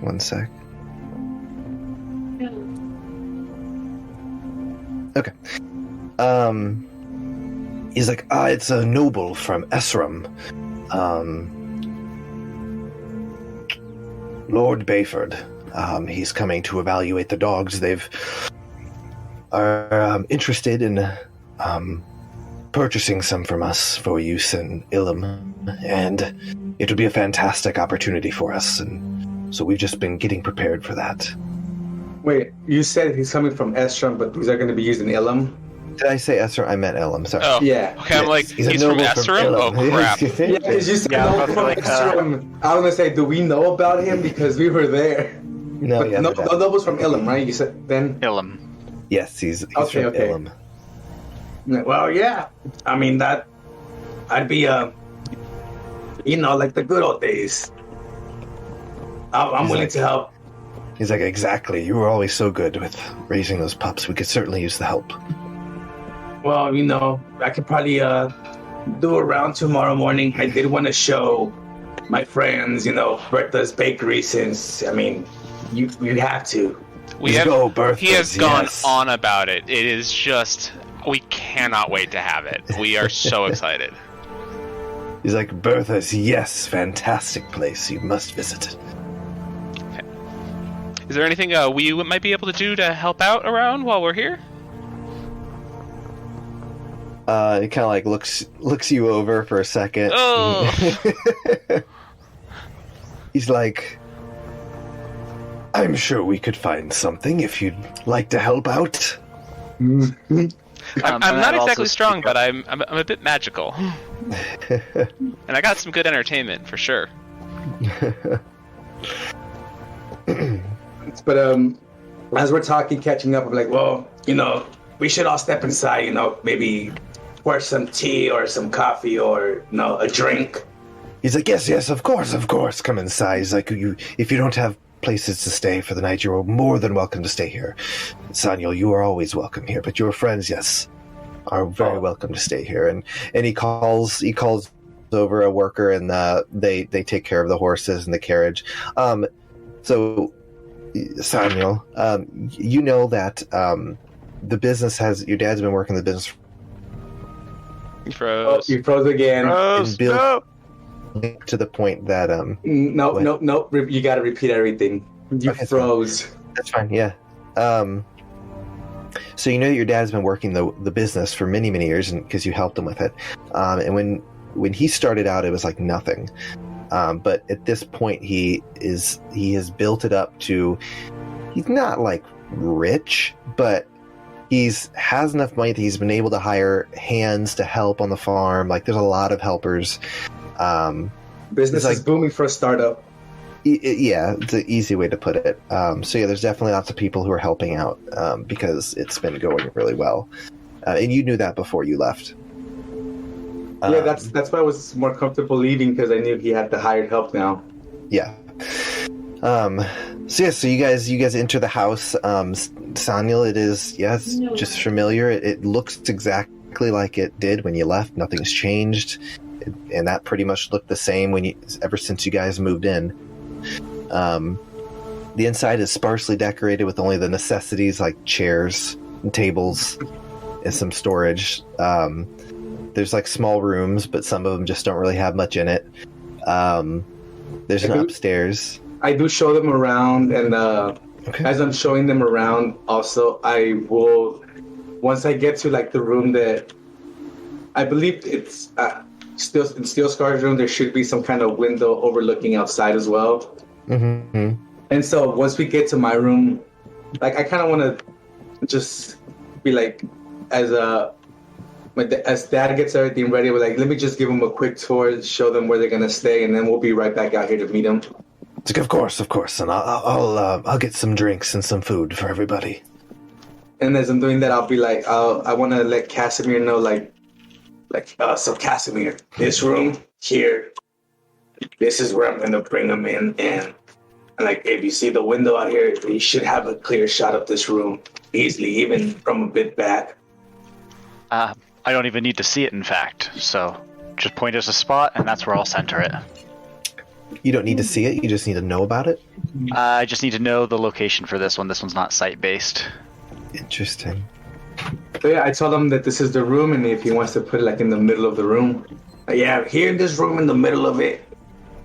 One sec. Okay. He's like, it's a noble from Esram. Lord Bayford. He's coming to evaluate the dogs. Are interested in purchasing some from us for use in Ilum, and it would be a fantastic opportunity for us, and so we've just been getting prepared for that. Wait, you said he's coming from Esram, but these are going to be used in Ilum? Did I say Esram? I meant Elam, sorry. Oh, yeah. Okay, I'm like, he's from Esram? Oh, crap. Yeah, because you said no from Esram. I was going to say, do we know about him? Because we were there. No, but yeah. No, was from Elam, right? You said then? Elam. Yes, he's from Elam. Well, yeah. I mean, I'd be, like the good old days. I'm willing to help. He's like, exactly. You were always so good with raising those pups. We could certainly use the help. Well, I could probably do around tomorrow morning. I did want to show my friends, Bertha's Bakery, since, I mean, you have to. He has gone on about it. It is just, we cannot wait to have it. We are so excited. He's like, Bertha's, yes, fantastic place. You must visit it. Okay. Is there anything we might be able to do to help out around while we're here? It kind of like looks you over for a second. Oh. He's like, I'm sure we could find something if you'd like to help out. I'm not exactly strong, but I'm a bit magical, and I got some good entertainment for sure. But as we're talking, catching up, I'm like, well, we should all step inside. Maybe pour some tea or some coffee or a drink. He's like, yes, of course. Come inside. He's like, if you don't have places to stay for the night, you're more than welcome to stay here. Saniel, you are always welcome here, but your friends, yes, are very welcome to stay here. And he calls over a worker, and they take care of the horses and the carriage. So Saniel, you know that the business your dad's been working the business. He froze. You froze again. No. To the point that no, you got to repeat everything. You froze. That's fine. Yeah. So you know that your dad's been working the business for many years, and because you helped him with it. And when he started out, it was like nothing. But at this point, he has built it up to. He's not like rich, but has enough money that he's been able to hire hands to help on the farm. Like there's a lot of helpers. Business is booming for a startup. Yeah, it's an easy way to put it. So yeah, there's definitely lots of people who are helping out because it's been going really well, and you knew that before you left. Yeah, that's why I was more comfortable leaving, because I knew he had the hired help now. Yeah. So you guys enter the house. Saniel, it is just familiar. It looks exactly like it did when you left. Nothing's changed. And that pretty much looked the same ever since you guys moved in. The inside is sparsely decorated with only the necessities like chairs and tables and some storage. There's like small rooms, but some of them just don't really have much in it. There's an upstairs. I do show them around, and as I'm showing them around, also I will, once I get to like the room that I believe it's in Steelscar's room, there should be some kind of window overlooking outside as well. Mm-hmm. And so once we get to my room, like I kind of want to just be like, as Dad gets everything ready, we're like, let me just give them a quick tour, show them where they're gonna stay, and then we'll be right back out here to meet them. It's like, of course, and I'll get some drinks and some food for everybody. And as I'm doing that, I'll be like, I want to let Casimir know, so Casimir, this room here, this is where I'm gonna bring him in, and like if you see the window out here, you should have a clear shot of this room easily, even from a bit back. I don't even need to see it, in fact. So just point us a spot, and that's where I'll center it. You don't need to see it. You just need to know about it. I just need to know the location for this one. This one's not site-based. Interesting. So yeah, I told him that this is the room, and if he wants to put it like in the middle of the room, here in this room in the middle of it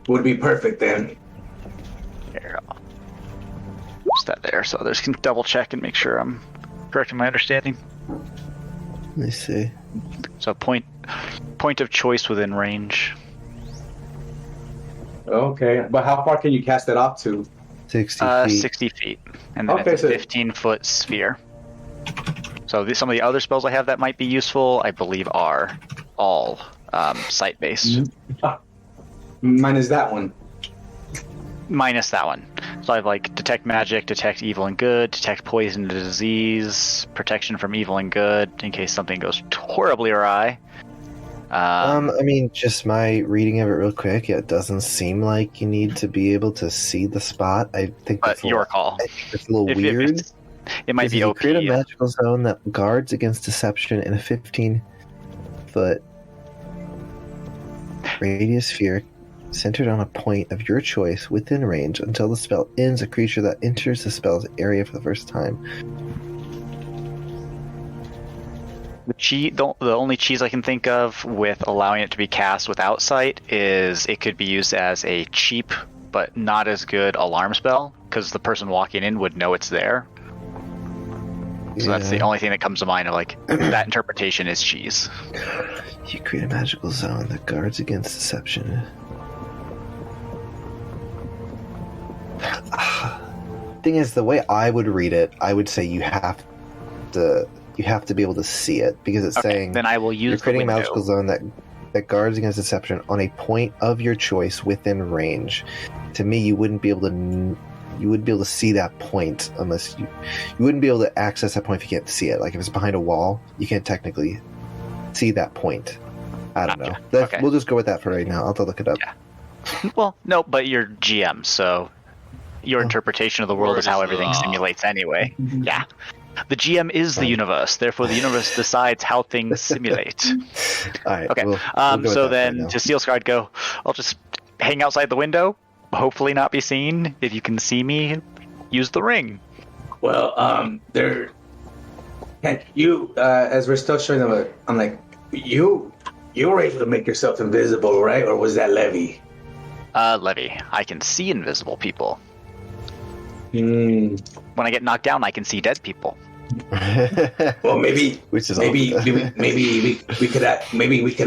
would be perfect then. Here, I'll just that there, so others can double check and make sure I'm correct in my understanding. Let me see. So point of choice within range. Okay, but how far can you cast it off to? 60 feet. 60 feet, and then it's a 15-foot sphere. So some of the other spells I have that might be useful, I believe, are all site-based. Minus that one. Minus that one. So I have like detect magic, detect evil and good, detect poison and disease, protection from evil and good in case something goes horribly awry. I mean, just my reading of it real quick, it doesn't seem like you need to be able to see the spot. I think but your call. I think it's a little weird. It might be OP. Create a magical zone that guards against deception in a 15-foot Radius sphere centered on a point of your choice within range. Until the spell ends, a creature that enters the spell's area for the first time. The only cheese I can think of with allowing it to be cast without sight is it could be used as a cheap but not as good alarm spell, because the person walking in would know it's there. So that's the only thing that comes to mind of like that interpretation is cheese. You create a magical zone that guards against deception. Thing is, the way I would read it, I would say you have to be able to see it, because it's saying then I will use you're creating the a window. magical zone that guards against deception on a point of your choice within range. To me, you wouldn't be able to see that point unless you wouldn't be able to access that point if you can't see it. Like if it's behind a wall, you can't technically see that point. I don't know. Okay. We'll just go with that for right now. I'll have to look it up. Yeah. Well, no, but you're GM, so your interpretation of the world is how everything simulates anyway. Yeah. The GM is the universe, therefore the universe decides how things simulate. All right. Okay. We'll go with So that then right now. to Steelscar, I'd go, I'll just hang outside the window, hopefully not be seen. If you can see me, use the ring. Well, as we're still showing them, I'm like, you were able to make yourself invisible, right? Or was that Levi? Levi, I can see invisible people. When I get knocked down, I can see dead people. Well, maybe we could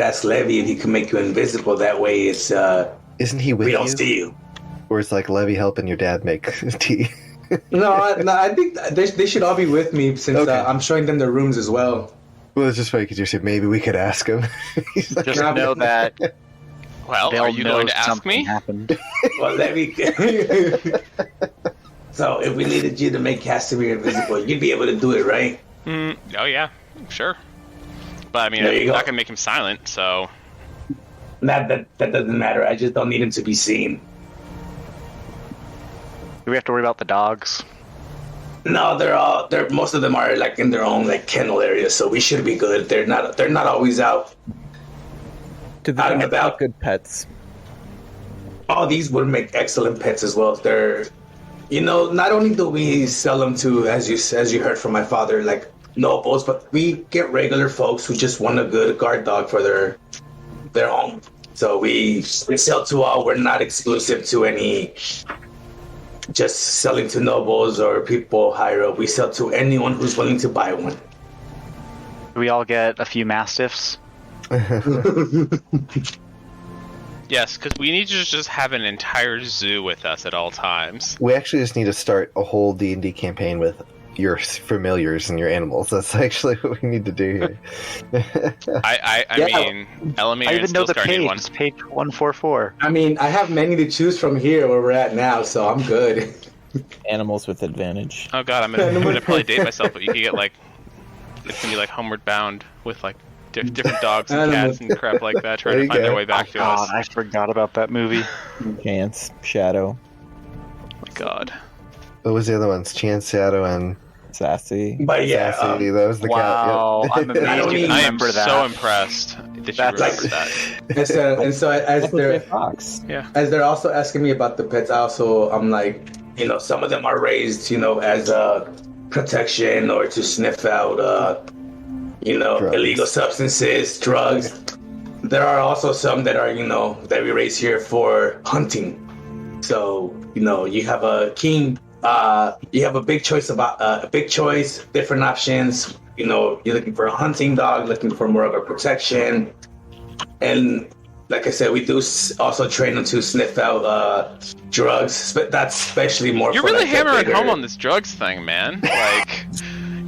ask Levi if he can make you invisible. That way, it's Isn't he with we you? don't see you. Or it's like Levi helping your dad make tea. No, I think they should all be with me since Okay. I'm showing them their rooms as well. Well, it's just funny because you said maybe we could ask him. He's like, Just know that Well, they'll are you know going to ask something me? happened. Well, So, if we needed you to make Casimir invisible, you'd be able to do it, right? Oh yeah, sure. But I mean, There you I'm go. not gonna make him silent, so That doesn't matter. I just don't need him to be seen. Do we have to worry about the dogs? No, they're most of them are like in their own like kennel area, so we should be good. They're not always out. To the Out and dogs about. are good pets. All these would make excellent pets as well. They're, not only do we sell them to, as you heard from my father, like nobles, but we get regular folks who just want a good guard dog for their home. So we sell to all. We're not exclusive to any. Just selling to nobles or people higher up. We sell to anyone who's willing to buy one. Do we all get a few mastiffs? yes, because we need to just have an entire zoo with us at all times. we actually just need to start a whole D&D campaign with your familiars and your animals. That's actually what we need to do here. I mean, Elomir I and even know the Steelscar need page. one. It's page 144. I mean, I have many to choose from here where we're at now, so I'm good. Animals with advantage. Oh god, I'm gonna probably date myself, but you could get like, it's gonna be like Homeward Bound with like different dogs and cats and crap like that, There trying to you find their go. way back to God, us. I forgot about that movie. Chance, Shadow, God. What was the other ones? Chance, Shadow, and Sassy. But yeah, Sassy. That was the Wow, cat. I'm amazed I don't you need- I am remember that. so impressed that you That's remember like- that. and so as they're Fox. Yeah. as they're also asking me about the pets, I'm like, some of them are raised, as a protection or to sniff out, Drugs. illegal substances, drugs. There are also some that are, that we raise here for hunting. So, you have a king, you have a big choice different options. You're looking for a hunting dog, looking for more of a protection. And like I said, we do also train them to sniff out drugs, but that's especially more You're for really like the hammering bigger- home on this drugs thing, man. Like,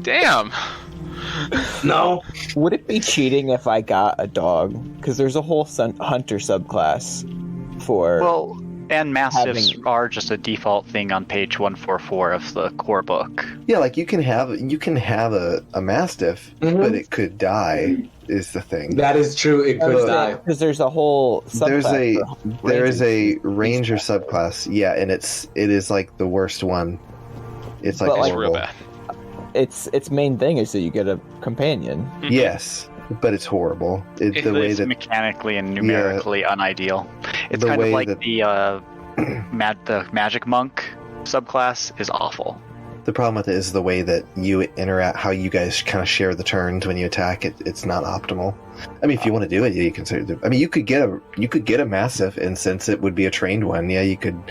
damn. No, Would it be cheating if I got a dog? Because there's a whole hunter subclass for. Well, and mastiffs Having- are just a default thing on page 144 of the core book. Yeah, like you can have a mastiff, Mhm. but it could die. Is the thing. that is true. It could die. Because there's a whole subclass. There is a rangers. ranger subclass. Yeah, and it is like the worst one. It's like But, like, It's real horrible. bad. Its main thing is that you get a companion. Yes, but it's horrible. The way It's that mechanically and numerically unideal. It's The kind of way like that- the magic monk subclass is awful. the problem with it is the way that you interact, how you guys kind of share the turns when you attack. It's not optimal. I mean, if you want to do it, you can certainly. I mean, you could get a massive, and since it would be a trained one, yeah, you could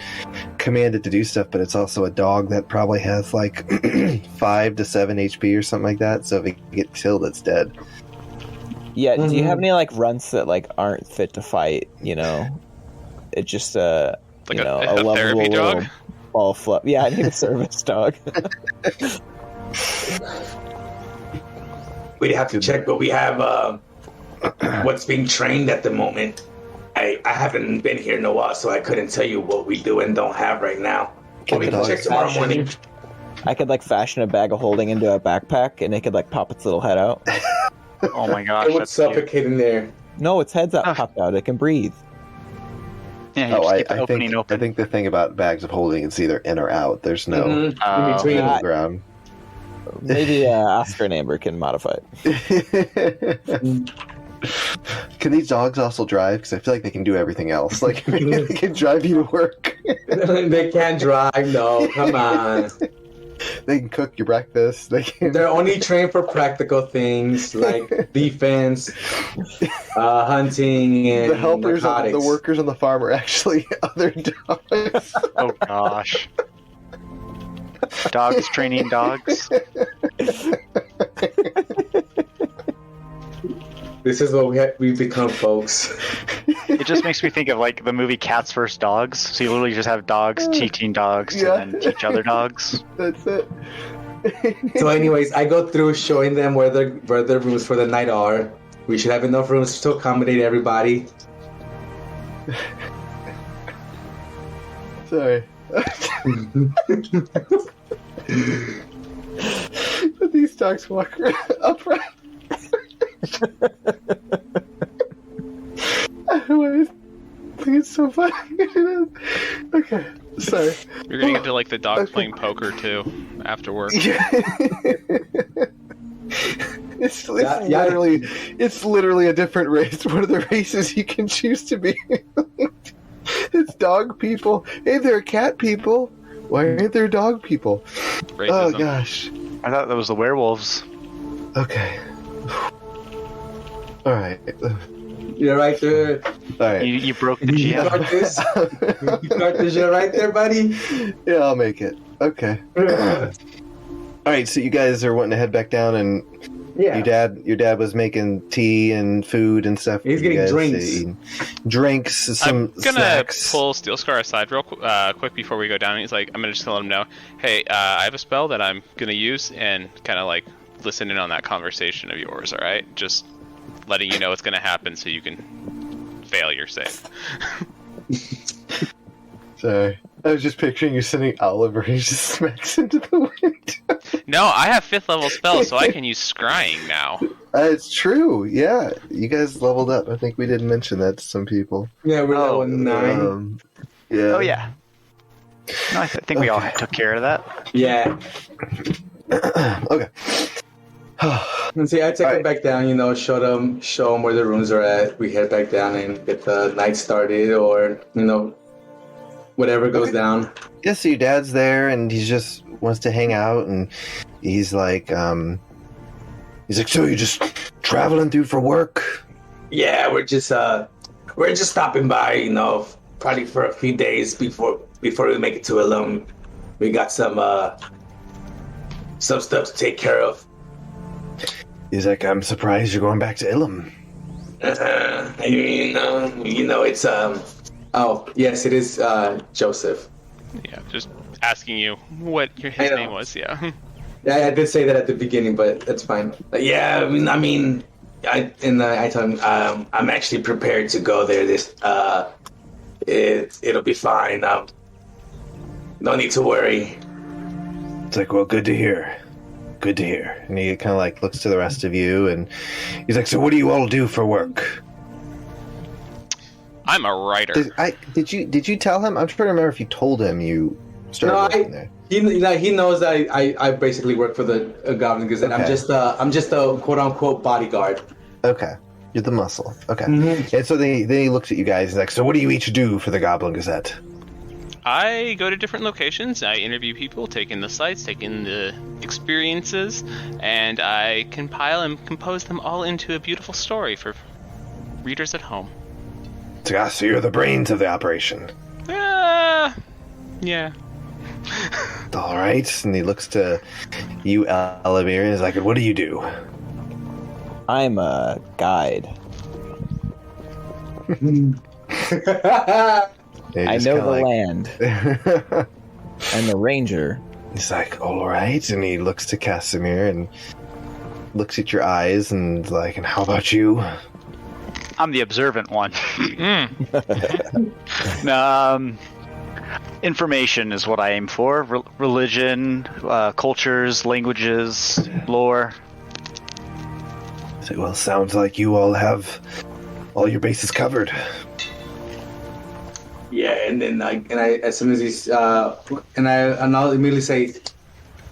command it to do stuff. But it's also a dog that probably has like 5 to 7 HP or something like that. So if it gets killed, it's dead. Yeah, do you have any like runts that like aren't fit to fight? You know, it's just Like you know, a lovable therapy little dog? ball of fluff. Yeah, I need a service dog. We'd have to check, but we have what's being trained at the moment. I haven't been here in a while, so I couldn't tell you what we do and don't have right now. But we can check tomorrow morning. I could like fashion a bag of holding into a backpack, and it could like pop its little head out. Oh my gosh, It would that's cute. suffocate in there. No, its head's out, popped out. It can breathe. Yeah, you Oh, just keep the I opening think open. I think the thing about bags of holding, it's either in or out. There's no Mhm. In between. middle ground. Maybe Oscar and Amber can modify it. Can these dogs also drive? Because I feel like they can do everything else. Like they can drive you to work. They can't drive. No, come on. They can cook your breakfast. They can. They're only trained for practical things like defense, hunting, and The helpers, narcotics. the workers on the farm are actually other dogs. Oh gosh. Dogs training dogs. This is what we've become, folks. It just makes me think of like the movie Cats vs. Dogs. So you literally just have dogs teaching dogs to Yeah. then teach other dogs. That's it. So, anyways, I go through showing them where the rooms for the night are. We should have enough rooms to accommodate everybody. Sorry. But these dogs walk upright. I think it's so funny. Okay, sorry. You're gonna get to like the dogs playing poker too after work. Yeah. It's Yeah. literally a different race. One of the races you can choose to be. It's dog people. Hey, there are cat people. Why aren't there dog people? Racism. Oh gosh. I thought that was the werewolves. Okay. All right. You're right there. All right. You broke the You GM. got this. You got this. You're right there, buddy. Yeah, I'll make it. Okay. All right. So you guys are wanting to head back down, and Yeah. your dad was making tea and food and stuff. He's for you getting guys to drinks. eat. Drinks. Some I'm gonna snacks. pull Steelscar aside real quick before we go down. He's like, I'm gonna just let him know, hey, I have a spell that I'm gonna use, and kind of like listen in on that conversation of yours. All right, just letting you know what's gonna happen so you can fail your save. Sorry. I was just picturing you sending Oliver. He just smacks into the window. No, I have 5th level spells, so I can use scrying now. It's true. Yeah, you guys leveled up. I think we didn't mention that to some people. Yeah, we're Oh, level 9. Yeah. Oh yeah. No, I think we all took care of that. Yeah. Okay. And see, I take Alright. them back down, show them where the rooms are at. We head back down and get the night started, or, whatever goes down. Yeah, so your dad's there, and he just wants to hang out, and he's like, so you're just traveling through for work? Yeah, we're just stopping by, probably for a few days before we make it to Elomir. We got some stuff to take care of. He's like, I'm surprised you're going back to Ilum. It's oh yes, it is Joseph. Yeah, just asking you what his I know. name was. Yeah. Yeah, I did say that at the beginning, but that's fine. Yeah, I told him I'm actually prepared to go there. It'll be fine. No need to worry. It's like, well, good to hear. Good to hear. And he kind of like looks to the rest of you, and he's like, so what do you all do for work? I'm a writer. Did you tell him? I'm trying to remember if you told him you started working there. He knows I basically work for the Goblin Gazette. Okay. I'm just a quote unquote bodyguard. Okay. You're the muscle. Okay. Mm-hmm. And so then he looks at you guys and like, so what do you each do for the Goblin Gazette? I go to different locations. I interview people, take in the sights, take in the experiences, and I compile and compose them all into a beautiful story for readers at home. So you're the brains of the operation. Yeah. All right. And he looks to you, Elomir, and is like, what do you do? I'm a guide. I know the land. I'm a ranger. He's like, all right. And he looks to Casimir and looks at your eyes and like, and how about you? I'm the observant one. Information is what I aim for. Religion, cultures, languages, lore. So, well, sounds like you all have all your bases covered. Yeah, and then I as soon as he's I'll immediately say,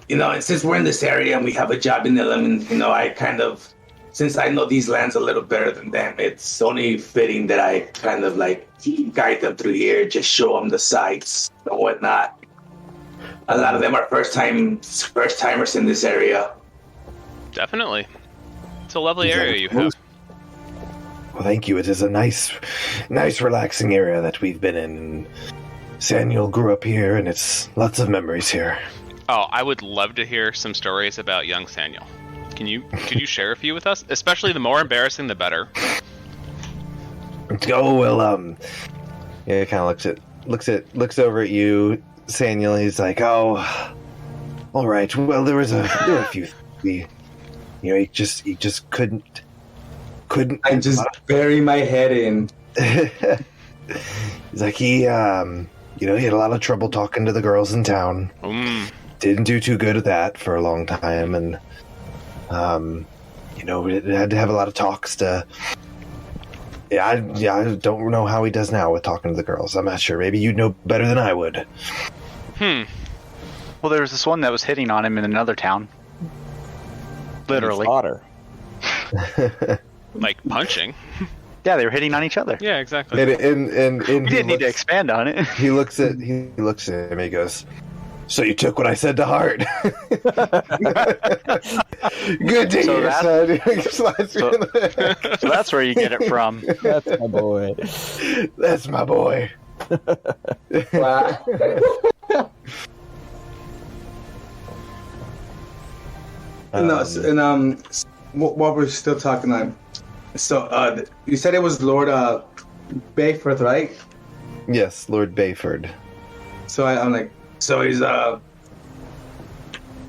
and since we're in this area and we have a job in them, and I kind of, since I know these lands a little better than them, it's only fitting that I kind of like guide them through here, just show them the sights and whatnot. A lot of them are first timers in this area. Definitely. It's a lovely area you have. Well, thank you. It is a nice, relaxing area that we've been in. Samuel grew up here, and it's lots of memories here. Oh, I would love to hear some stories about young Samuel. Could you share a few with us? Especially the more embarrassing, the better. Oh well, yeah. It kind of looks over at you, Samuel. He's like, oh, all right. Well, there were a few. He just couldn't. I just bury my head in. He's like he had a lot of trouble talking to the girls in town. Didn't do too good at that for a long time, and we had to have a lot of talks to. I don't know how he does now with talking to the girls. I'm not sure. Maybe you'd know better than I would. Well, there was this one that was hitting on him in another town. Literally. Like punching. Yeah, they were hitting on each other. Yeah, exactly. And we didn't need to expand on it. He looks at him and he goes, "So you took what I said to heart." Good to hear, son. So that's where you get it from. That's my boy. That's my boy. Wow. What we're still talking on. So, you said it was Lord Bayford, right? Yes, Lord Bayford. So I'm like, so is Lord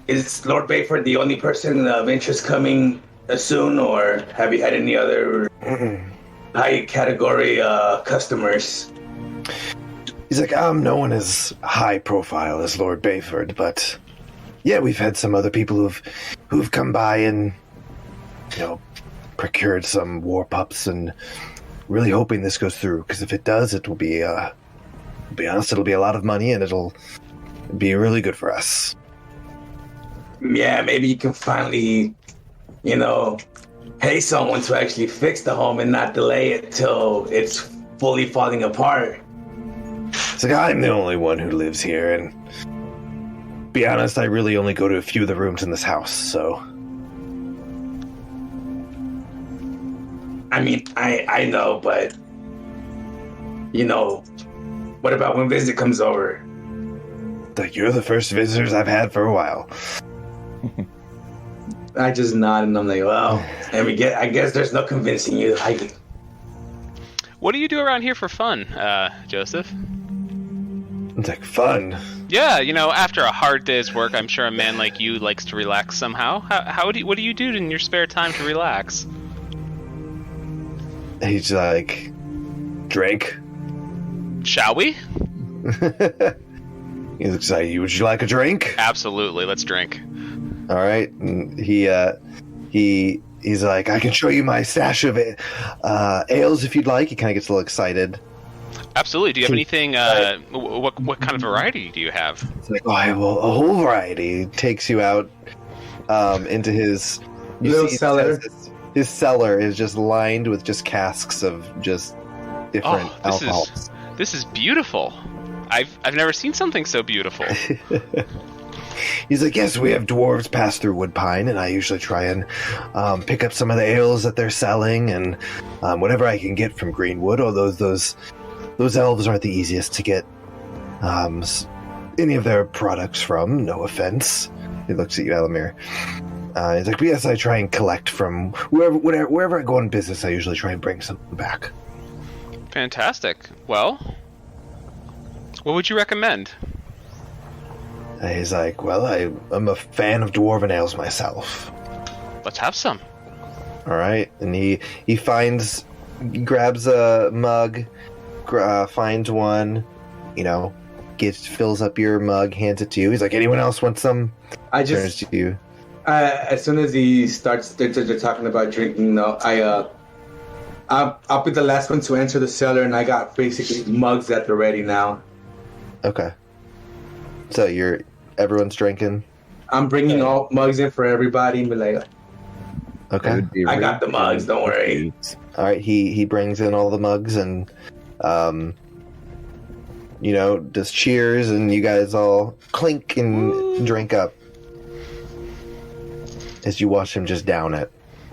Bayford the only person of interest coming soon, or have you had any other high category customers? He's like, no one as high profile as Lord Bayford, but yeah, we've had some other people who've come by and procured some war pups, and really hoping this goes through, because if it does, it will be to be honest, it'll be a lot of money, and it'll be really good for us. Yeah, maybe you can finally pay someone to actually fix the home and not delay it till it's fully falling apart. It's like, I'm the only one who lives here, and be honest, I really only go to a few of the rooms in this house, so I mean, I know, but what about when visit comes over? Like, you're the first visitors I've had for a while. I just nod and I'm like, well, I guess there's no convincing you. What do you do around here for fun, Joseph? It's like fun. Yeah, after a hard day's work, I'm sure a man like you likes to relax somehow. What do you do in your spare time to relax? He's like, drink. Shall we? He looks like, would you like a drink? Absolutely, let's drink. All right. And he's like, I can show you my stash of ales if you'd like. He kind of gets a little excited. Absolutely. Do you have anything? What kind of variety do you have? It's like, a whole variety. Takes you out into his little cellar. his cellar is just lined with just casks of just different alcohols. This is beautiful. I've never seen something so beautiful. He's like, yes, we have dwarves pass through Woodpine, and I usually try and pick up some of the ales that they're selling, and whatever I can get from Greenwood. Although those elves aren't the easiest to get any of their products from. No offense. He looks at you, Elomir. He's like, yes, I try and collect from wherever I go on business. I usually try and bring something back. Fantastic. Well, what would you recommend? He's like, well, I'm a fan of dwarven ales myself. Let's have some. All right, and he grabs a mug, finds one, fills up your mug, hands it to you. He's like, anyone else want some? Turns to you. As soon as he starts, they're talking about drinking. I'll be the last one to enter the cellar, and I got basically mugs at the ready now. Okay. So everyone's drinking? I'm bringing all mugs in for everybody and be like, okay. I got the mugs, don't worry. All right, he brings in all the mugs and, does cheers, and you guys all clink and drink up as you watch him just down it.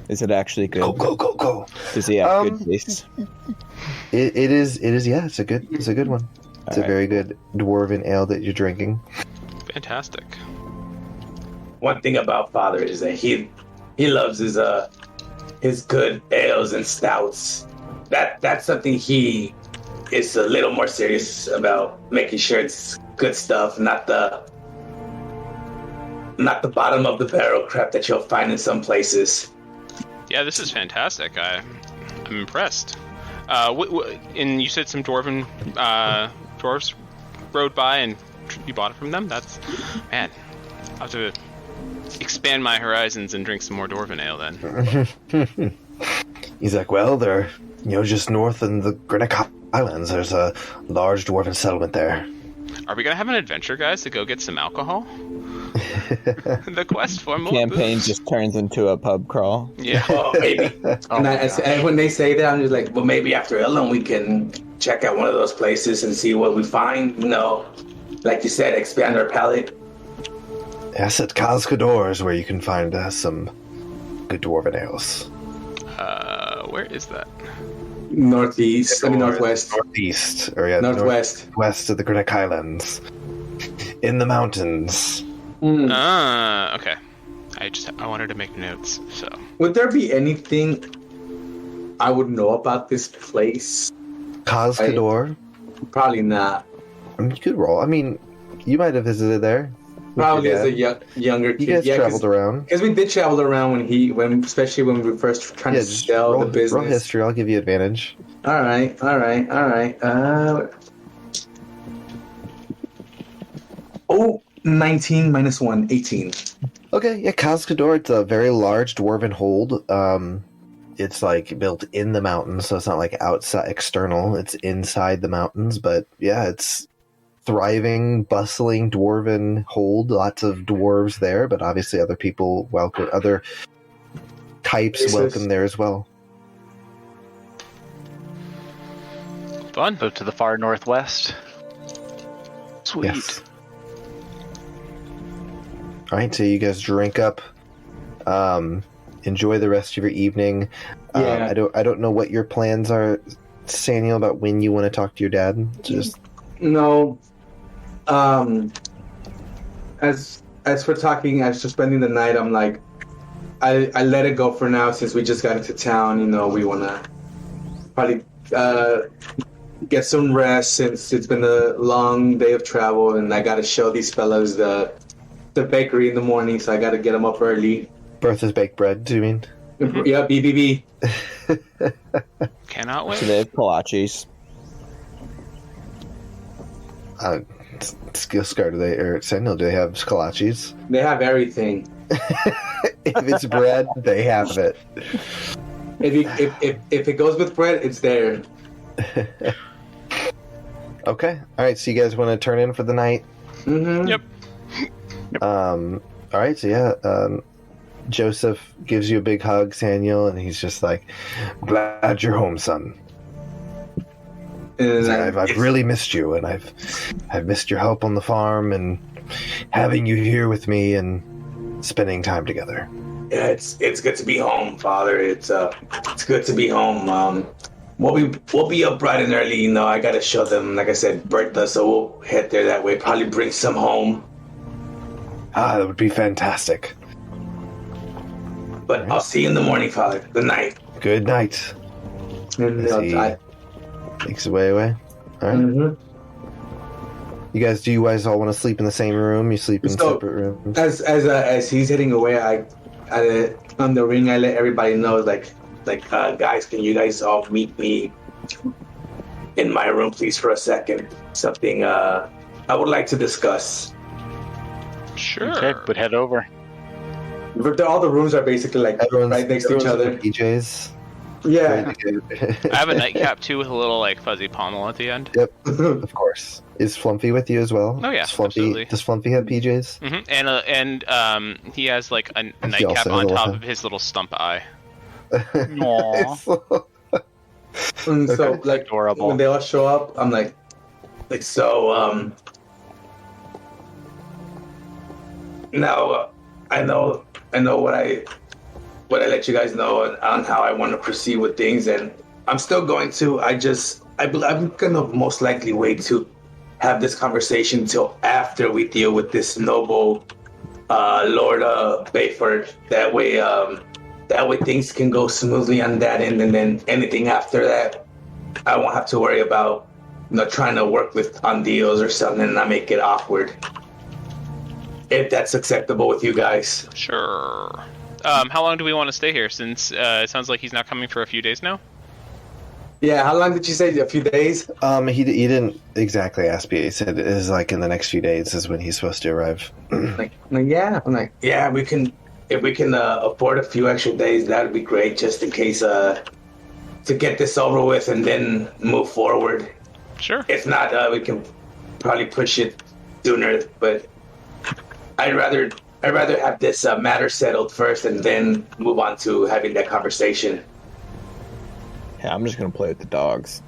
Is it actually good? Go. Does he have good taste? It is, yeah, it's a good one. It's a very good dwarven ale that you're drinking. Fantastic. One thing about Father is that he loves his good ales and stouts. That's something he is a little more serious about, making sure it's good stuff, not the bottom of the barrel crap that you'll find in some places. Yeah, this is fantastic. I'm impressed. And you said some dwarves rode by and you bought it from them? Man, I'll have to expand my horizons and drink some more dwarven ale then. He's like, well, they're, just north in the Greenwich Islands. There's a large dwarven settlement there. Are we going to have an adventure, guys, to go get some alcohol? The quest for more campaign booze. just turns into a pub crawl. Yeah. Oh, maybe. And when they say that, I'm just like, well, maybe after Ellen we can check out one of those places and see what we find. Like you said, expand our palate. Yes, at Cascador is where you can find some good dwarven ales. Where is that? Northeast. Northwest. Northeast. Northwest. West of the Greenwich Islands. In the mountains. Okay. I wanted to make notes, so. Would there be anything I would know about this place? Cascador? Probably not. You could roll. I mean, you might have visited there. Probably as a younger kid. You guys traveled around. Because we did travel around especially when we were first trying to sell the business. Roll history. I'll give you advantage. All right. 19 minus 1, 18. Okay, yeah, Cascador, it's a very large dwarven hold. It's like built in the mountains, so it's not like outside external. It's inside the mountains, but yeah, it's thriving, bustling dwarven hold. Lots of dwarves there, but obviously other people welcome, other types welcome there as well. Fun. Go to the far northwest. Sweet. Yes. All right, so you guys drink up. Enjoy the rest of your evening. Yeah. I don't know what your plans are, Saniel, about when you want to talk to your dad. Just no. As for talking, as for spending the night, I'm like, I let it go for now since we just got into town. We want to probably get some rest since it's been a long day of travel, and I got to show these fellas the bakery in the morning, so I got to get them up early. Bertha's Baked Bread, do you mean? Mm-hmm. Yeah, BBB. Cannot wait. So they have kolaches. Steelscar, Sentinel, do they have kolaches? They have everything. If it's bread, they have it. If it goes with bread, it's there. Okay. All right. So you guys want to turn in for the night? Mm-hmm. Yep. All right. So yeah. Joseph gives you a big hug, Saniel, and he's just like, "Glad you're home, son. And I've really missed you, and I've missed your help on the farm and having you here with me and spending time together." Yeah, it's good to be home, Father. It's good to be home. We'll be up bright and early. You know, I gotta show them, like I said, Bertha. So we'll head there that way. Probably bring some home. That would be fantastic. But I'll see you in the morning, Father. Good night. Good night. And As he makes his way away. All right. Mm-hmm. Do you guys all want to sleep in the same room? You sleep in separate rooms? As he's heading away, I on the ring, I let everybody know, like guys, can you guys all meet me in my room, please, for a second? Something I would like to discuss. Sure. Okay, but head over. But all the rooms are basically like right next to each other. PJs. Yeah. I have a nightcap too with a little like fuzzy pommel at the end. Yep, of course. Is Flumpy with you as well? Oh yeah, absolutely. Does Flumpy have PJs? Mm-hmm. And he has like a nightcap on top of his little stump eye. Aww. And so like Adorable. when they all show up, I'm like so now I know what I let you guys know on how I want to proceed with things, and I'm still going to. I'm gonna most likely wait to have this conversation until after we deal with this noble Lord Bayford. That way things can go smoothly on that end, and then anything after that, I won't have to worry about trying to work on deals or something and not make it awkward. If that's acceptable with you guys. Sure. How long do we want to stay here? Since it sounds like he's not coming for a few days now. Yeah, how long did you say? A few days? He didn't exactly ask me. He said it is like in the next few days is when he's supposed to arrive. Yeah, we can. If we can afford a few extra days, that would be great, just in case to get this over with and then move forward. Sure. If not, we can probably push it sooner. But I'd rather have this matter settled first and then move on to having that conversation. Yeah, I'm just gonna play with the dogs.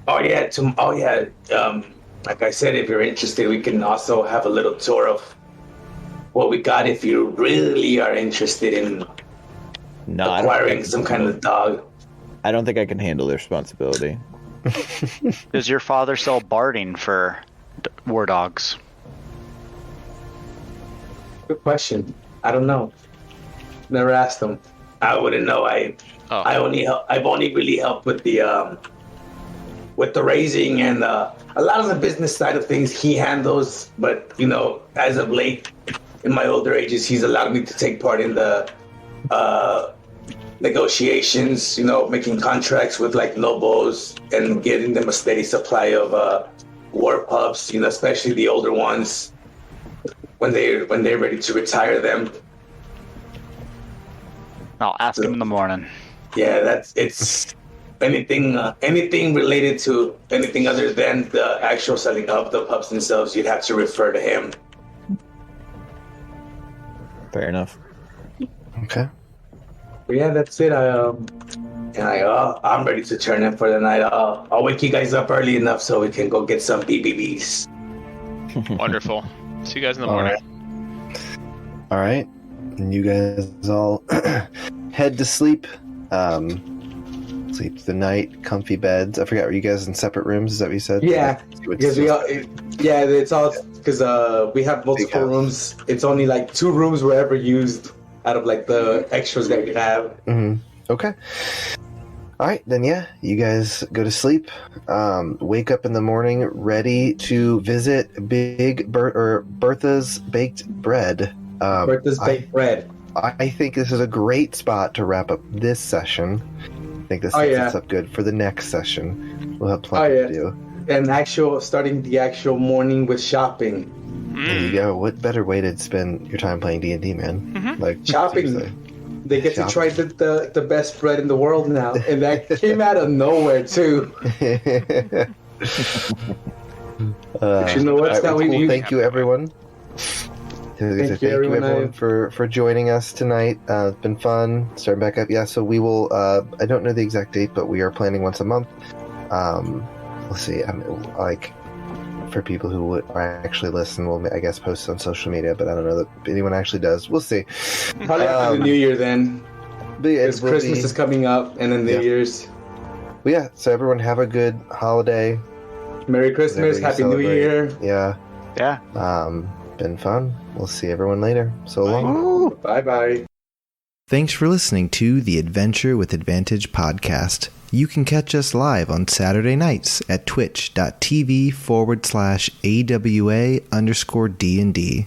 Like I said, if you're interested, we can also have a little tour of what we got if you really are interested in acquiring some kind of dog. I don't think I can handle the responsibility. Does your father sell barding for war dogs? Good question. I don't know. Never asked him. I wouldn't know. I've only really helped with the raising and a lot of the business side of things he handles. But as of late, in my older ages, he's allowed me to take part in the negotiations. Making contracts with like nobles and getting them a steady supply of war pups. Especially the older ones. When they're ready to retire them. I'll ask him in the morning. Yeah, it's anything related to anything other than the actual selling of the pups themselves. You'd have to refer to him. Fair enough. Okay. But yeah, that's it. I'm ready to turn in for the night. I'll wake you guys up early enough so we can go get some BBBs. Wonderful. See you guys in the morning. All right. And you guys all head to sleep. Sleep the night, comfy beds. I forgot, were you guys in separate rooms? Is that what you said? Yeah, because it's all because we have multiple rooms. It's only like 2 rooms were ever used out of like the extras that we have. Mm-hmm. Okay. All right, then you guys go to sleep. Wake up in the morning, ready to visit Bertha's Baked Bread. Bertha's Baked Bread. I think this is a great spot to wrap up this session. I think this sets us up good for the next session. We'll have plenty to do. And starting the actual morning with shopping. There you go. What better way to spend your time playing D&D, man? Mm-hmm. Like shopping. Seriously. They get to try the best bread in the world now, and that came out of nowhere too. You know what? Thank you, everyone. Thank you, everyone everyone. for joining us tonight. It's been fun. Starting back up. Yeah, so we will, I don't know the exact date, but we are planning once a month. We'll see. Like, for people who would actually listen, we'll, I guess, post on social media, but I don't know that anyone actually does. We'll see. Probably after the New Year then. But yeah, Because Christmas is coming up, and then New Year's. But yeah, so everyone have a good holiday. Merry Christmas, Happy New Year. Yeah. Yeah. Been fun. We'll see everyone later. So long. Bye-bye. Thanks for listening to the Adventure with Advantage podcast. You can catch us live on Saturday nights at twitch.tv/AWA_D&D.